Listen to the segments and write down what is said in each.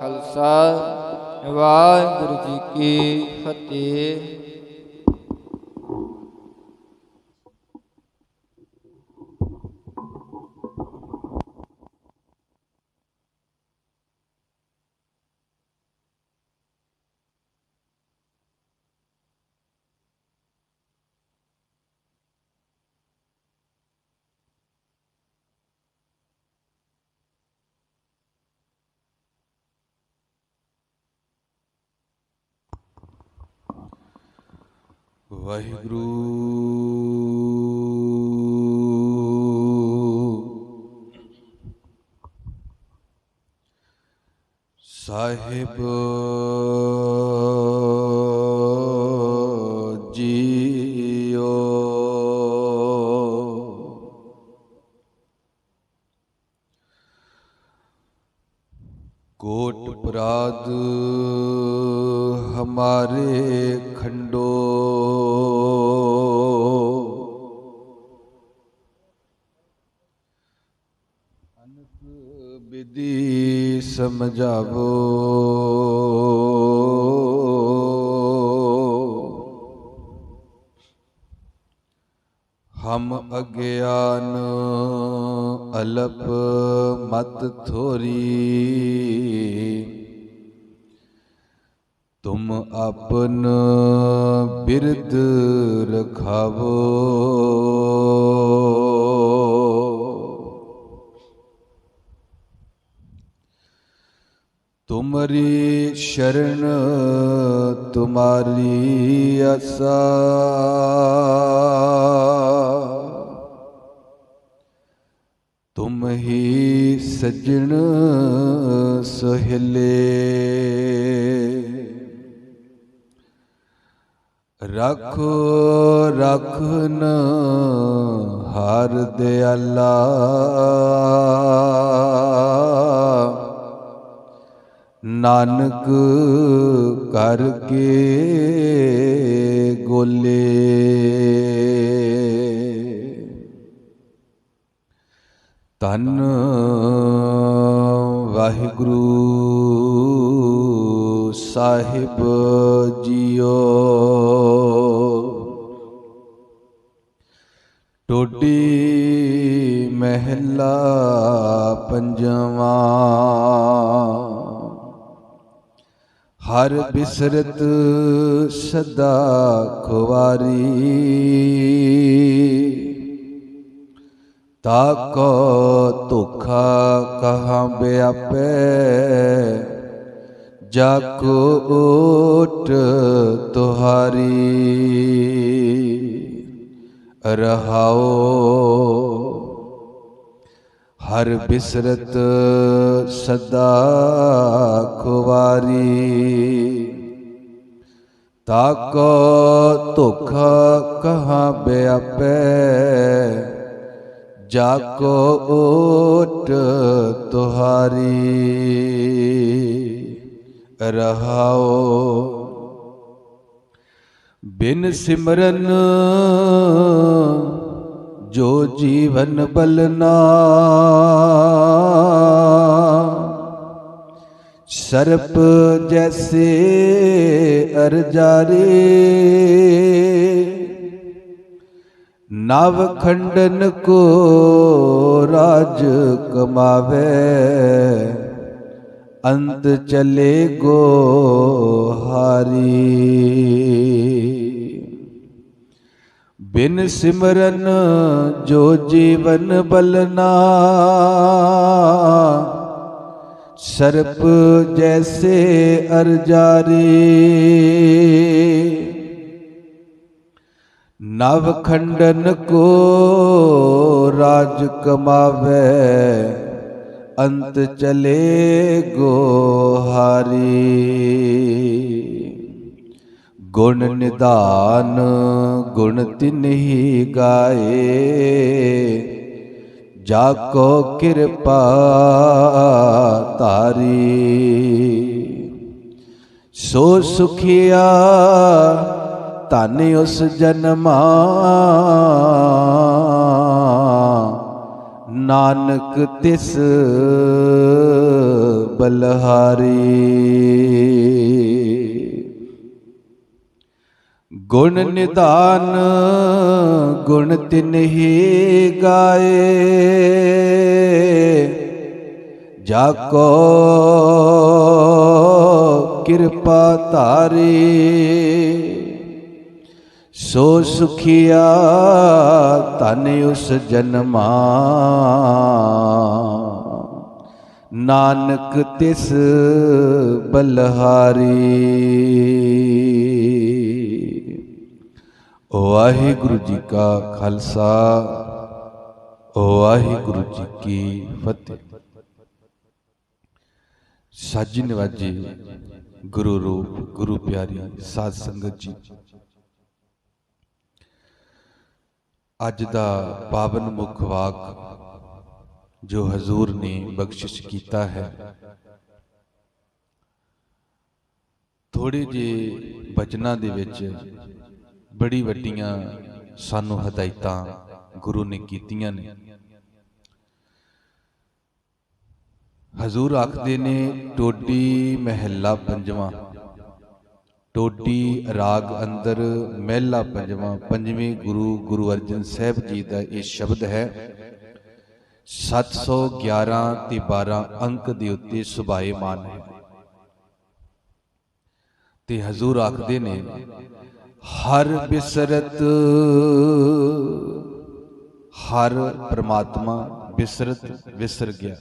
ਖਾਲਸਾ ਵਾਹਿਗੁਰੂ ਜੀ ਕੀ ਫਤਿਹ। ਵਾਹਿਗੁਰੂ ਸਾਹਿਬ JIO. ਕੋਟ ਅਪਰਾਧ ਹਮਾਰੇ ਖੰਡੋ, ਅਨਕ ਵਿਧੀ ਸਮਝਾਵੋ। ਹਮ ਅਗਿਆਨ ਅਲਪ ਮਤ ਥੋਰੀ, ਤੁਮ ਆਪਨ ਬਿਰਦ ਰਖਾਵੋ। ਤੁਮਰੀ ਸ਼ਰਨ ਤੁਮਾਰੀ ਆਸਾ, ਤੁਮ ਹੀ ਸੱਜਣ ਸੋਹਿਲੇ। ਰਾਖੋ ਰਾਖਨ ਹਰ ਦਿਆਲਾ, ਨਾਨਕ ਕਰ ਕੇ ਗੋਲੇ। ਧੰਨ ਵਾਹਿਗੁਰੂ ਸਾਹਿਬ ਜੀਓ। ਟੋਡੀ ਮਹਿਲਾ ਪੰਜਵਾਂ। ਹਰ ਬਿਸਰਤ ਸਦਾ ਖੁਆਰੀ, ਤਾਕੋ ਧੋਖਾ ਕਹਾਂ ਬਿਆਪੈ, ਜਾਕੋ ਓਟ ਤੁਹਾਰੀ। ਰਹਾਓ ਹਰ ਬਿਸਰਤ ਸਦਾ ਖੁਆਰੀ, ਤਾਕੋ ਧੋਖਾ ਕਹਾਂ ਬਿਆਪੈ, ਜਾਕੋ ਓਟ ਤੁਹਾਰੀ। ਰਹਾਓ ਬਿਨ ਸਿਮਰਨ ਜੋ ਜੀਵਨ ਬਲਨਾ, ਸਰਪ ਜੈਸੇ ਅਰਜਾਰੇ। ਨਵ ਖੰਡਨ ਕੋ ਰਾਜ ਕਮਾਵੇ, ਅੰਤ ਚਲੇ ਗੋ ਹਾਰੀ। ਬਿਨ ਸਿਮਰਨ ਜੋ ਜੀਵਨ ਬਲਨਾ, ਸਰਪ ਜੈਸੇ ਅਰਜਾਰੀ। ਨਵ ਖੰਡਨ ਕੋ ਰਾਜ ਕਮਾਵੇ, ਅੰਤ ਚਲੇ ਗੋ ਹਾਰੀ। ਗੁਣ ਨਿਧਾਨ ਗੁਣ ਤਿਨਹੀ ਗਾਏ, ਜਾਕੋ ਕਿਰਪਾ ਧਾਰੀ। ਸੋ ਸੁਖੀਆ ਧਨ ਉਸ ਜਨਮਾ, ਨਾਨਕ ਤਿਸ ਬਲਹਾਰੀ। ਗੁਣ ਨਿਧਾਨ ਗੁਣ ਤਿਨਹਿ ਗਾਏ, ਜਾ ਕੋ ਕਿਰਪਾ ਧਾਰੀ। ਸੋ ਸੁਖੀਆ ਧਨ ਉਸ ਜਨਮਾ, ਨਾਨਕ ਤਿਸ ਬਲਹਾਰੀ। ਵਾਹਿਗੁਰੂ ਜੀ ਕਾ ਖਾਲਸਾ, ਵਾਹਿਗੁਰੂ ਜੀ ਕੀ ਫਤਿਹ। ਸਾਜੀ ਨਿਵਾਜੀ ਗੁਰੂ ਰੂਪ ਗੁਰੂ ਪਿਆਰੀ ਸਾਧ ਸੰਗਤ ਜੀ, ਅੱਜ ਦਾ ਪਾਵਨ ਮੁਖ ਵਾਕ ਜੋ ਹਜ਼ੂਰ ਨੇ ਬਖਸ਼ਿਸ਼ ਕੀਤਾ ਹੈ, ਥੋੜੇ ਜਿਹੇ ਬਚਨਾਂ ਦੇ ਵਿੱਚ ਬੜੀ ਵੱਡੀਆਂ ਸਾਨੂੰ ਹਦਾਇਤਾਂ ਗੁਰੂ ਨੇ ਕੀਤੀਆਂ ਨੇ। ਹਜ਼ੂਰ ਆਖਦੇ ਨੇ, ਟੋਡੀ ਮਹਿਲਾ ਪੰਜਵਾਂ, ਟੋਡੀ ਰਾਗ ਅੰਦਰ ਮਹਿਲਾ ਪੰਜਵਾਂ, ਪੰਜਵੇਂ ਗੁਰੂ ਗੁਰੂ ਅਰਜਨ ਸਾਹਿਬ ਜੀ ਦਾ ਇਹ ਸ਼ਬਦ ਹੈ। 711 ਤੇ 12 ਅੰਕ ਦੇ ਉੱਤੇ ਸੁਭਾਏਮਾਨ ਹੈ। ਤੇ ਹਜ਼ੂਰ ਆਖਦੇ ਨੇ, ਹਰ ਬਿਸਰਤ, ਹਰ ਪ੍ਰਮਾਤਮਾ ਬਿਸਰਤ ਵਿਸਰ ਗਿਆ।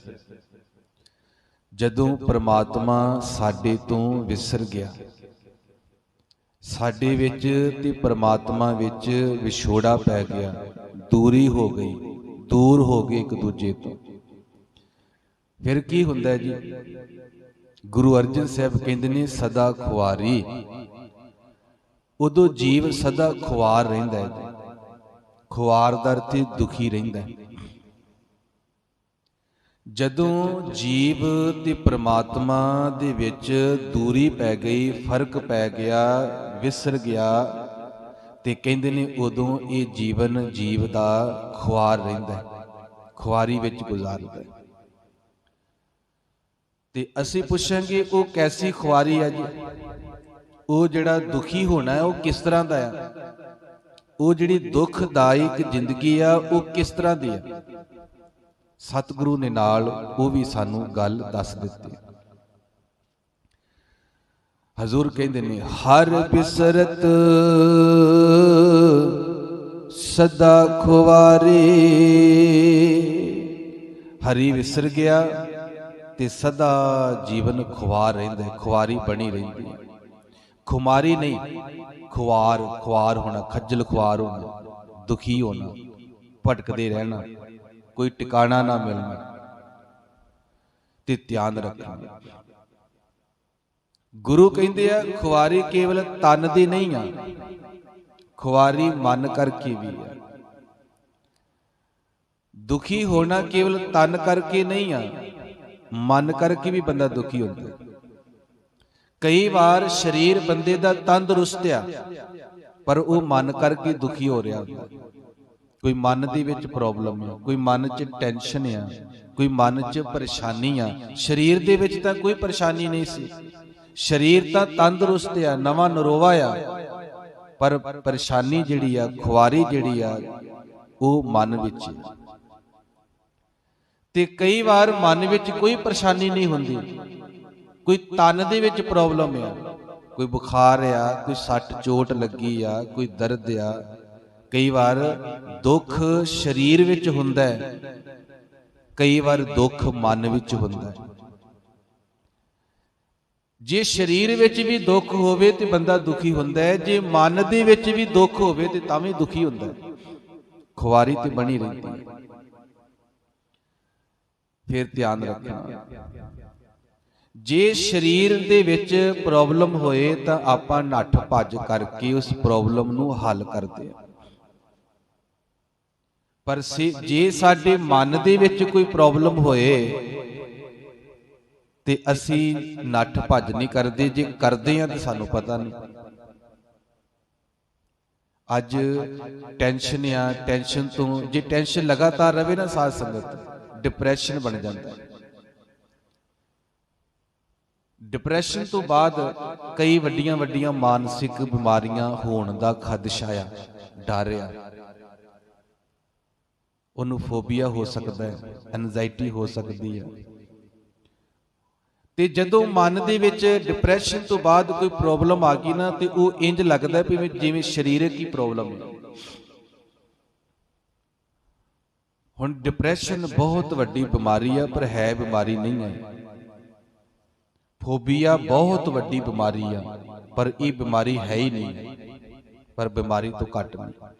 ਜਦੋਂ ਪ੍ਰਮਾਤਮਾ ਸਾਡੇ ਤੋਂ ਵਿਸਰ ਗਿਆ, ਸਾਡੇ ਵਿੱਚ ਤੇ ਪ੍ਰਮਾਤਮਾ ਵਿੱਚ ਵਿਛੋੜਾ ਪੈ ਗਿਆ, ਦੂਰੀ ਹੋ ਗਈ, ਦੂਰ ਹੋ ਗਏ ਇੱਕ ਦੂਜੇ ਤੋਂ। ਫਿਰ ਕੀ ਹੁੰਦਾ ਜੀ? ਗੁਰੂ ਅਰਜਨ ਸਾਹਿਬ ਕਹਿੰਦੇ ਨੇ, ਸਦਾ ਖੁਆਰੀ। ਉਦੋਂ ਜੀਵ ਸਦਾ ਖੁਆਰ ਰਹਿੰਦਾ ਹੈ। ਖੁਆਰ ਦਾ ਅਰਥ ਦੁਖੀ ਰਹਿੰਦਾ ਹੈ। ਜਦੋਂ ਜੀਵ ਤੇ ਪ੍ਰਮਾਤਮਾ ਦੇ ਵਿੱਚ ਦੂਰੀ ਪੈ ਗਈ, ਫਰਕ ਪੈ ਗਿਆ, ਵਿਸਰ ਗਿਆ, ਤੇ ਕਹਿੰਦੇ ਨੇ ਉਦੋਂ ਇਹ ਜੀਵਨ ਜੀਵ ਦਾ ਖੁਆਰ ਰਹਿੰਦਾ ਹੈ, ਖੁਆਰੀ ਵਿੱਚ ਗੁਜ਼ਾਰਦਾ ਹੈ। ਤੇ ਅਸੀਂ ਪੁੱਛਾਂਗੇ, ਉਹ ਕੈਸੀ ਖੁਆਰੀ ਹੈ ਜੀ? ਉਹ ਜਿਹੜਾ ਦੁਖੀ ਹੋਣਾ ਹੈ, ਉਹ ਕਿਸ ਤਰ੍ਹਾਂ ਦਾ ਹੈ? ਉਹ ਜਿਹੜੀ ਦੁਖਦਾਇਕ ਜ਼ਿੰਦਗੀ ਆ, ਉਹ ਕਿਸ ਤਰ੍ਹਾਂ ਦੀ ਹੈ? ਸਤਿਗੁਰੂ ਨੇ ਨਾਲ ਉਹ ਵੀ ਸਾਨੂੰ ਗੱਲ ਦੱਸ ਦਿੱਤੀ। ਹਜ਼ੂਰ ਕਹਿੰਦੇ ਨੇ, ਹਰ ਬਿਸਰਤ ਸਦਾ ਖੁਆਰੀ। ਹਰੀ ਵਿਸਰ ਗਿਆ ਤੇ ਸਦਾ ਜੀਵਨ ਖੁਆਰ ਰਹਿੰਦਾ ਹੈ, ਖੁਆਰੀ ਬਣੀ ਰਹਿੰਦੀ ਹੈ। ਖੁਮਾਰੀ ਨਹੀਂ, ਖੁਆਰ, ਖੁਆਰ ਹੋਣਾ, ਖੱਜਲ ਖੁਆਰ ਹੋਣਾ, ਦੁਖੀ ਹੋਣਾ, ਭਟਕਦੇ ਰਹਿਣਾ, ਕੋਈ ਟਿਕਾਣਾ ਨਾ ਮਿਲਣਾ। ਤੇ ਧਿਆਨ ਰੱਖਣਾ, ਗੁਰੂ ਕਹਿੰਦੇ ਆ, ਖੁਆਰੀ ਕੇਵਲ ਤਨ ਦੀ ਨਹੀਂ ਆ, ਖੁਆਰੀ ਮਨ ਕਰਕੇ ਵੀ ਆ। ਦੁਖੀ ਹੋਣਾ ਕੇਵਲ ਤਨ ਕਰਕੇ ਨਹੀਂ ਆ, ਮਨ ਕਰਕੇ ਵੀ ਬੰਦਾ ਦੁਖੀ ਹੁੰਦਾ। ਕਈ ਵਾਰ ਸਰੀਰ ਬੰਦੇ ਦਾ ਤੰਦਰੁਸਤ ਆ, ਪਰ ਉਹ ਮਨ ਕਰਕੇ ਦੁਖੀ ਹੋ ਰਿਹਾ ਹੁੰਦਾ। ਕੋਈ ਮਨ ਦੇ ਵਿੱਚ ਪ੍ਰੋਬਲਮ ਆ, ਕੋਈ ਮਨ 'ਚ ਟੈਨਸ਼ਨ ਆ, ਕੋਈ ਮਨ 'ਚ ਪਰੇਸ਼ਾਨੀ ਆ। ਸਰੀਰ ਦੇ ਵਿੱਚ ਤਾਂ ਕੋਈ ਪਰੇਸ਼ਾਨੀ ਨਹੀਂ ਸੀ, ਸਰੀਰ ਤਾਂ ਤੰਦਰੁਸਤ ਆ, ਨਵਾਂ ਨਰੋਵਾ ਆ, ਪਰ ਪਰੇਸ਼ਾਨੀ ਜਿਹੜੀ ਆ, ਖੁਆਰੀ ਜਿਹੜੀ ਆ, ਉਹ ਮਨ ਵਿੱਚ ਆ। ਤੇ ਕਈ ਵਾਰ ਮਨ ਵਿੱਚ ਕੋਈ ਪਰੇਸ਼ਾਨੀ ਨਹੀਂ ਹੁੰਦੀ, ਕੋਈ ਤਨ ਦੇ ਵਿੱਚ ਪ੍ਰੋਬਲਮ ਆ, ਕੋਈ ਬੁਖਾਰ ਆ, ਕੋਈ ਸੱਟ ਚੋਟ ਲੱਗੀ ਆ, ਕੋਈ ਦਰਦ ਆ। ਕਈ ਵਾਰ ਦੁੱਖ ਸਰੀਰ ਵਿੱਚ ਹੁੰਦਾ ਹੈ, ਕਈ ਵਾਰ ਦੁੱਖ ਮਨ ਵਿੱਚ ਹੁੰਦਾ ਹੈ। ਜੇ ਸਰੀਰ ਵਿੱਚ ਵੀ ਦੁੱਖ ਹੋਵੇ ਤੇ ਬੰਦਾ ਦੁਖੀ ਹੁੰਦਾ ਹੈ, ਜੇ ਮਨ ਦੇ ਵਿੱਚ ਵੀ ਦੁੱਖ ਹੋਵੇ ਤੇ ਤਾਂ ਵੀ ਦੁਖੀ ਹੁੰਦਾ ਹੈ। ਖੁਆਰੀ ਤੇ ਬਣੀ ਰਹਿੰਦੀ ਹੈ। ਫਿਰ ਧਿਆਨ ਰੱਖਣਾ, ਜੇ ਸਰੀਰ ਦੇ ਵਿੱਚ ਪ੍ਰੋਬਲਮ ਹੋਏ ਤਾਂ ਆਪਾਂ ਨੱਠ ਭੱਜ ਕਰਕੇ ਉਸ ਪ੍ਰੋਬਲਮ ਨੂੰ ਹੱਲ ਕਰਦੇ ਹਾਂ। ਪਰ ਜੇ ਸਾਡੇ ਮਨ ਦੇ ਵਿੱਚ ਕੋਈ ਪ੍ਰੋਬਲਮ ਹੋਏ ਤੇ ਅਸੀਂ ਨੱਠ ਭੱਜ ਨਹੀਂ ਕਰਦੇ, ਜੇ ਕਰਦੇ ਹਾਂ ਤਾਂ ਸਾਨੂੰ ਪਤਾ ਨਹੀਂ। ਅੱਜ ਟੈਨਸ਼ਨ ਆ, ਟੈਨਸ਼ਨ ਤੋਂ ਜੇ ਟੈਨਸ਼ਨ ਲਗਾਤਾਰ ਰਵੇ ਨਾ ਸਾਧ ਸੰਗਤ, ਡਿਪਰੈਸ਼ਨ ਬਣ ਜਾਂਦਾ ਹੈ। ਡਿਪਰੈਸ਼ਨ ਤੋਂ ਬਾਅਦ ਕਈ ਵੱਡੀਆਂ ਵੱਡੀਆਂ ਮਾਨਸਿਕ ਬਿਮਾਰੀਆਂ ਹੋਣ ਦਾ ਖਦਸ਼ਾ ਆ, ਡਰ ਆ। ਉਹਨੂੰ ਫੋਬੀਆ ਹੋ ਸਕਦਾ ਹੈ, ਐਨਜ਼ਾਈਟੀ ਹੋ ਸਕਦੀ ਹੈ। ਤੇ ਜਦੋਂ ਮਨ ਦੇ ਵਿੱਚ ਡਿਪਰੈਸ਼ਨ ਤੋਂ ਬਾਅਦ ਕੋਈ ਪ੍ਰੋਬਲਮ ਆ ਗਈ ਨਾ, ਤੇ ਉਹ ਇੰਜ ਲੱਗਦਾ ਵੀ ਜਿਵੇਂ ਸਰੀਰਕ ਹੀ ਪ੍ਰੋਬਲਮ ਹੈ। ਹੁਣ ਡਿਪਰੈਸ਼ਨ ਬਹੁਤ ਵੱਡੀ ਬਿਮਾਰੀ ਆ, ਪਰ ਹੈ ਬਿਮਾਰੀ ਨਹੀਂ ਹੈ। ਫੋਬੀਆ ਬਹੁਤ ਵੱਡੀ ਬਿਮਾਰੀ ਆ, ਪਰ ਇਹ ਬਿਮਾਰੀ ਹੈ ਹੀ ਨਹੀਂ, ਪਰ ਬਿਮਾਰੀ ਤੋਂ ਘੱਟ ਨਹੀਂ।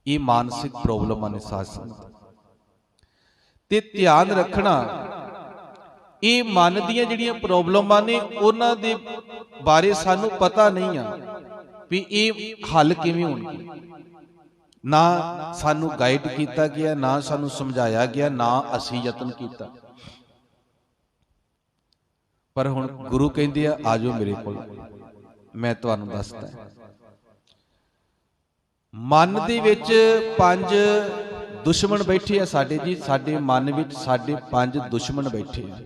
ਇਹ ਮਾਨਸਿਕ ਪ੍ਰੋਬਲਮਾਂ ਨੇ ਸਾਧ ਸੰਗਤ, ਤੇ ਧਿਆਨ ਰੱਖਣਾ ਇਹ ਮਨ ਦੀਆਂ ਜਿਹੜੀਆਂ ਪ੍ਰੋਬਲਮਾਂ ਨੇ ਉਹਨਾਂ ਦੇ ਬਾਰੇ ਸਾਨੂੰ ਪਤਾ ਨਹੀਂ ਆ ਵੀ ਇਹ ਹੱਲ ਕਿਵੇਂ ਹੋਣਗੇ। ਨਾ ਸਾਨੂੰ ਗਾਈਡ ਕੀਤਾ ਗਿਆ, ਨਾ ਸਾਨੂੰ ਸਮਝਾਇਆ ਗਿਆ, ਨਾ ਅਸੀਂ ਯਤਨ ਕੀਤਾ। ਪਰ ਹੁਣ ਗੁਰੂ ਕਹਿੰਦੇ ਆ, ਆ ਜਾਓ ਮੇਰੇ ਕੋਲ, ਮੈਂ ਤੁਹਾਨੂੰ ਦੱਸਦਾ। ਮਨ ਦੇ ਵਿੱਚ 5 ਦੁਸ਼ਮਣ ਬੈਠੇ ਆ ਸਾਡੇ ਜੀ। ਸਾਡੇ ਮਨ ਵਿੱਚ ਸਾਡੇ 5 ਦੁਸ਼ਮਣ ਬੈਠੇ ਆ।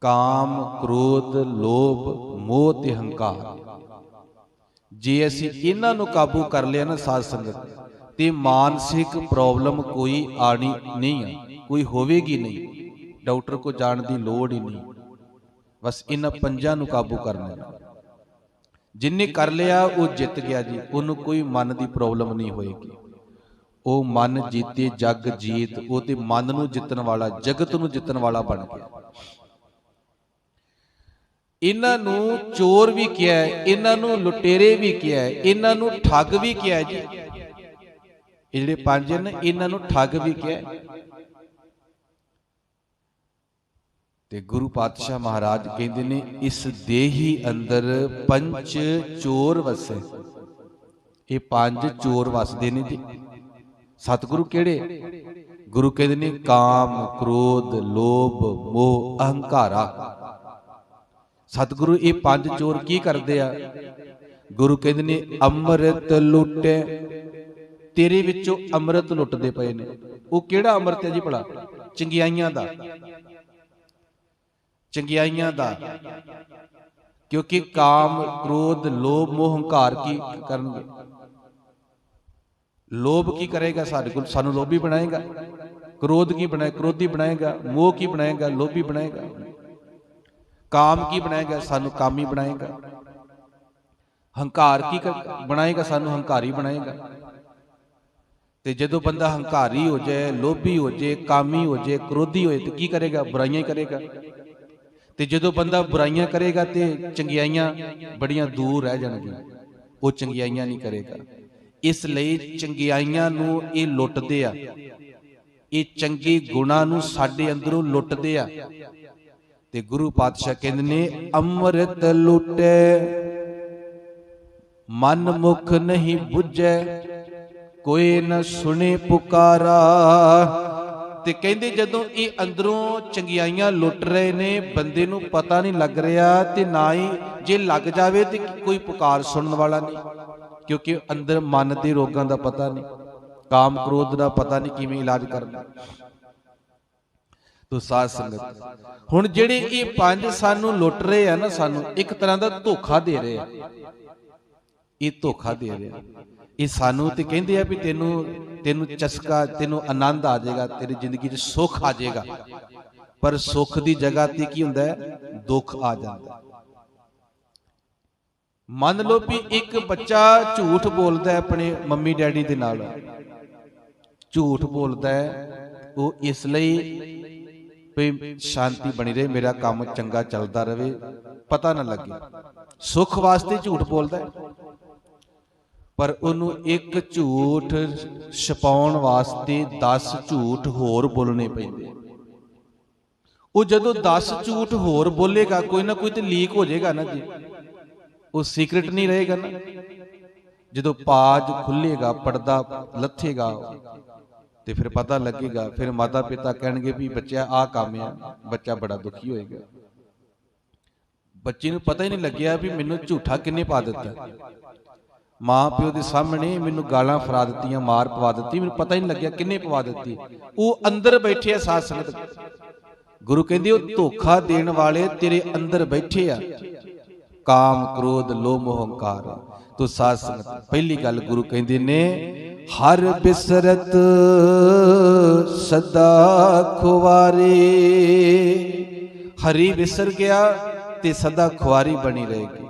ਕਾਮ, ਕ੍ਰੋਧ, ਲੋਭ, ਮੋਹ ਤੇ ਹੰਕਾਰ। ਜੇ ਅਸੀਂ ਇਹਨਾਂ ਨੂੰ ਕਾਬੂ ਕਰ ਲਿਆ ਨਾ ਸਾਧ ਸੰਗਤ, ਤੇ ਮਾਨਸਿਕ ਪ੍ਰੋਬਲਮ ਕੋਈ ਆਣੀ ਨਹੀਂ ਆ, ਕੋਈ ਹੋਵੇਗੀ ਨਹੀਂ। ਡਾਕਟਰ ਕੋ ਜਾਣ ਦੀ ਲੋੜ ਹੀ ਨਹੀਂ, ਬਸ ਇਹਨਾਂ 5 ਨੂੰ ਕਾਬੂ ਕਰਨਾ। ਜਿੰਨੇ ਕਰ ਲਿਆ ਉਹ ਜਿੱਤ ਗਿਆ ਜੀ, ਉਹਨੂੰ ਕੋਈ ਮਨ ਦੀ ਪ੍ਰੋਬਲਮ ਨਹੀਂ ਹੋਏਗੀ। ਉਹ ਮਨ ਜੀਤੇ ਜਗ ਜੀਤ, ਉਹ ਤੇ ਮਨ ਨੂੰ ਜਿੱਤਣ ਵਾਲਾ, ਜਗਤ ਨੂੰ ਜਿੱਤਣ ਵਾਲਾ ਬਣ ਗਿਆ। ਇਹਨਾਂ ਨੂੰ ਚੋਰ ਵੀ ਕਿਹਾ ਹੈ, ਇਹਨਾਂ ਨੂੰ ਲੁਟੇਰੇ ਵੀ ਕਿਹਾ ਹੈ, ਇਹਨਾਂ ਨੂੰ ਠੱਗ ਵੀ ਕਿਹਾ ਜੀ। ਇਹ ਜਿਹੜੇ 5 ਨੇ, ਇਹਨਾਂ ਨੂੰ ਠੱਗ ਵੀ ਕਿਹਾ। ਤੇ ਗੁਰੂ ਪਾਤਸ਼ਾਹ ਮਹਾਰਾਜ ਕਹਿੰਦੇ ਨੇ, ਇਸ ਦੇਹੀ ਅੰਦਰ 5 ਚੋਰ ਵਸੇ। ਇਹ 5 ਚੋਰ ਵਸਦੇ ਨੇ ਜੀ। ਸਤਿਗੁਰੂ ਕਿਹੜੇ? ਗੁਰੂ ਕਹਿੰਦੇ ਨੇ ਕਾਮ, ਕ੍ਰੋਧ, ਲੋਭ, ਮੋਹ, ਅਹੰਕਾਰਾ। ਸਤਿਗੁਰੂ ਇਹ 5 ਚੋਰ ਕੀ ਕਰਦੇ ਆ? ਗੁਰੂ ਕਹਿੰਦੇ ਨੇ ਅੰਮ੍ਰਿਤ ਲੁੱਟੇ। ਤੇਰੇ ਵਿੱਚੋਂ ਅੰਮ੍ਰਿਤ ਲੁੱਟਦੇ ਪਏ ਨੇ। ਉਹ ਕਿਹੜਾ ਅੰਮ੍ਰਿਤ ਹੈ ਜੀ ਭਲਾ? ਚੰਗਿਆਈਆਂ ਦਾ, ਚੰਗਿਆਈਆਂ ਦਾ। ਕਿਉਂਕਿ ਕਾਮ, ਕ੍ਰੋਧ, ਲੋਭ, ਮੋਹ, ਹੰਕਾਰ ਕੀ ਕਰਨਗੇ? ਲੋਭ ਕੀ ਕਰੇਗਾ? ਸਾਡੇ ਕੋਲ ਸਾਨੂੰ ਲੋਭੀ ਬਣਾਏਗਾ। ਕ੍ਰੋਧ ਕੀ ਬਣਾਏ? ਕ੍ਰੋਧੀ ਬਣਾਏਗਾ। ਮੋਹ ਕੀ ਬਣਾਏਗਾ? ਲੋਭੀ ਬਣਾਏਗਾ। ਕਾਮ ਕੀ ਬਣਾਏਗਾ? ਸਾਨੂੰ ਕਾਮੀ ਬਣਾਏਗਾ। ਹੰਕਾਰ ਕੀ ਬਣਾਏਗਾ? ਸਾਨੂੰ ਹੰਕਾਰੀ ਬਣਾਏਗਾ। ਤੇ ਜਦੋਂ ਬੰਦਾ ਹੰਕਾਰੀ ਹੋ ਜਾਏ, ਲੋਭੀ ਹੋ ਜਾਏ, ਕਾਮੀ ਹੋ ਜਾਏ, ਕ੍ਰੋਧੀ ਹੋਏ, ਤੇ ਕੀ ਕਰੇਗਾ? ਬੁਰਾਈਆਂ ਹੀ ਕਰੇਗਾ। ਤੇ ਜਦੋਂ ਬੰਦਾ ਬੁਰਾਈਆਂ ਕਰੇਗਾ ਤੇ ਚੰਗਿਆਈਆਂ ਬੜੀਆਂ ਦੂਰ ਰਹਿ ਜਾਣਗੀਆਂ, ਉਹ ਚੰਗਿਆਈਆਂ ਨਹੀਂ ਕਰੇਗਾ। ਇਸ ਲਈ ਚੰਗਿਆਈਆਂ ਨੂੰ ਇਹ ਲੁੱਟਦੇ ਆ, ਇਹ ਚੰਗੇ ਗੁਣਾਂ ਨੂੰ ਸਾਡੇ ਅੰਦਰੋਂ ਲੁੱਟਦੇ ਆ। ਤੇ ਗੁਰੂ ਪਾਤਸ਼ਾਹ ਕਹਿੰਦੇ ਨੇ ਅੰਮ੍ਰਿਤ ਲੁੱਟੇ ਮਨ ਮੁਖ ਨਹੀਂ ਬੁੱਝੈ, ਕੋਈ ਨਾ ਸੁਣੇ ਪੁਕਾਰਾ। ਤੇ ਕਹਿੰਦੇ ਜਦੋਂ ਇਹ ਅੰਦਰੋਂ ਚੰਗਿਆਈਆਂ ਲੁੱਟ ਰਹੇ ਨੇ, ਬੰਦੇ ਨੂੰ ਪਤਾ ਨਹੀਂ ਲੱਗ ਰਿਹਾ, ਤੇ ਨਾ ਹੀ ਜੇ ਲੱਗ ਜਾਵੇ ਤੇ ਕੋਈ ਪੁਕਾਰ ਸੁਣਨ ਵਾਲਾ ਨਹੀਂ। ਕਿਉਂਕਿ ਅੰਦਰ ਮਨ ਦੇ ਰੋਗਾਂ ਦਾ ਪਤਾ ਨਹੀਂ, ਕਾਮ ਕ੍ਰੋਧ ਦਾ ਪਤਾ ਨਹੀਂ ਕਿਵੇਂ ਇਲਾਜ ਕਰਨਾ। ਤੋ ਸਾਧ ਸੰਗਤ, ਹੁਣ ਜਿਹੜੇ ਇਹ 5 ਸਾਨੂੰ ਲੁੱਟ ਰਹੇ ਆ ਨਾ, ਸਾਨੂੰ ਇੱਕ ਤਰ੍ਹਾਂ ਦਾ ਧੋਖਾ ਦੇ ਰਹੇ ਆ। ਇਹ ਧੋਖਾ ਦੇ ਰਹੇ ਆ। ਇਹ ਸਾਨੂੰ ਤੇ ਕਹਿੰਦੇ ਆ ਵੀ ਤੈਨੂੰ ਚਸਕਾ, ਤੈਨੂੰ ਆਨੰਦ ਆ ਜਾਏਗਾ, ਤੇਰੀ ਜ਼ਿੰਦਗੀ 'ਚ ਸੁੱਖ ਆ ਜਾਏਗਾ। ਪਰ ਸੁੱਖ ਦੀ ਜਗ੍ਹਾ ਤੇ ਕੀ ਹੁੰਦਾ ਹੈ? ਦੁੱਖ ਆ ਜਾਂਦਾ। ਮੰਨ ਲਓ ਵੀ ਇੱਕ ਬੱਚਾ ਝੂਠ ਬੋਲਦਾ ਹੈ ਆਪਣੇ ਮੰਮੀ ਡੈਡੀ ਦੇ ਨਾਲ। ਝੂਠ ਬੋਲਦਾ ਹੈ ਉਹ ਇਸ ਲਈ ਵੀ ਸ਼ਾਂਤੀ ਬਣੀ ਰਹੇ, ਮੇਰਾ ਕੰਮ ਚੰਗਾ ਚੱਲਦਾ ਰਹੇ, ਪਤਾ ਨਾ ਲੱਗੇ। ਸੁੱਖ ਵਾਸਤੇ ਝੂਠ ਬੋਲਦਾ ਹੈ, ਪਰ ਉਹਨੂੰ ਇੱਕ ਝੂਠ ਛਪਾਉਣ ਵਾਸਤੇ 10 ਝੂਠ ਹੋਰ ਬੋਲਣੇ ਪੈਂਦੇ। ਉਹ ਜਦੋਂ 10 ਝੂਠ ਹੋਰ ਬੋਲੇਗਾ, ਕੋਈ ਨਾ ਕੋਈ ਤੇ ਲੀਕ ਹੋ ਜਾਏਗਾ ਨਾ ਜੀ, ਉਹ ਸੀਕ੍ਰੇਟ ਨਹੀਂ ਰਹੇਗਾ ਨਾ। ਜਦੋਂ ਪਾਜ ਖੁੱਲੇਗਾ, ਪਰਦਾ ਲੱਥੇਗਾ, ਤੇ ਫਿਰ ਪਤਾ ਲੱਗੇਗਾ। ਫਿਰ ਮਾਤਾ ਪਿਤਾ ਕਹਿਣਗੇ ਵੀ ਬੱਚਾ ਆਹ ਕੰਮ ਆ, ਬੱਚਾ ਬੜਾ ਦੁਖੀ ਹੋਏਗਾ। ਬੱਚੇ ਨੂੰ ਪਤਾ ਹੀ ਨਹੀਂ ਲੱਗਿਆ ਵੀ ਮੈਨੂੰ ਝੂਠਾ ਕਿੰਨੇ ਪਾ ਦਿੱਤਾ। ਮਾਂ ਪਿਓ ਦੇ ਸਾਹਮਣੇ ਮੈਨੂੰ ਗਾਲਾਂ ਫਰਾ ਦਿੱਤੀਆਂ, ਮਾਰ ਪਵਾ ਦਿੱਤੀ, ਮੈਨੂੰ ਪਤਾ ਹੀ ਨਹੀਂ ਲੱਗਿਆ ਕਿੰਨੇ ਪਵਾ ਦਿੱਤੀ। ਉਹ ਅੰਦਰ ਬੈਠੇ ਆ ਸਾਧ ਸੰਗਤ। ਗੁਰੂ ਕਹਿੰਦੇ ਉਹ ਧੋਖਾ ਦੇਣ ਵਾਲੇ ਤੇਰੇ ਅੰਦਰ ਬੈਠੇ ਆ, ਕਾਮ ਕ੍ਰੋਧ ਲੋਭ ਮੋਹ ਹੰਕਾਰ। ਤੋ ਸਾਧ ਸੰਗਤ ਪਹਿਲੀ ਗੱਲ ਗੁਰੂ ਕਹਿੰਦੇ ਨੇ, ਹਰ ਬਿਸਰਤ ਸਦਾ ਖੁਆਰੀ। ਹਰੀ ਵਿਸਰ ਗਿਆ ਤੇ ਸਦਾ ਖੁਆਰੀ ਬਣੀ ਰਹੇਗੀ।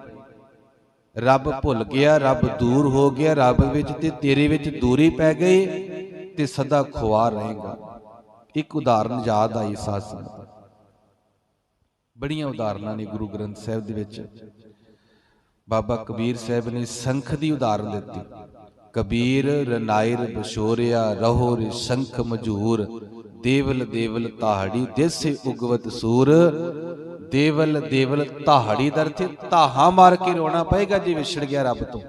ਰੱਬ ਭੁੱਲ ਗਿਆ, ਰੱਬ ਦੂਰ ਹੋ ਗਿਆ, ਰੱਬ ਵਿੱਚ ਤੇ ਤੇਰੇ ਵਿੱਚ ਦੂਰੀ ਪੈ ਗਈ ਤੇ ਸਦਾ ਖੁਆਰ ਰਹੇਗਾ। ਇੱਕ ਉਦਾਹਰਨ ਯਾਦ ਆਈ ਸਾਧ ਸੰਗਤ, ਬੜੀਆਂ ਉਦਾਹਰਨਾਂ ਨੇ ਗੁਰੂ ਗ੍ਰੰਥ ਸਾਹਿਬ ਦੇ ਵਿੱਚ। ਬਾਬਾ ਕਬੀਰ ਸਾਹਿਬ ਨੇ ਸੰਖ ਦੀ ਉਦਾਹਰਨ ਦਿੱਤੀ। ਕਬੀਰ ਰਨਾਇਰ ਬਸ਼ੋਰਿਆ ਰਹੋ ਰੇ ਸੰਖ ਮਜੂਰ, ਦੇਵਲ ਦੇਵਲ ਤਾਹੜੀ ਦੇਸੇ ਉਗਵਤ ਸੂਰ। ਦੇਵਲ ਦੇਵਲ ਤਾਹੜੀ ਦਾ ਅਰਥ ਧਾਹਾਂ ਮਾਰ ਕੇ ਰੋਣਾ ਪਏਗਾ ਜੇ ਵਿਛੜ ਗਿਆ ਰੱਬ ਤੋਂ।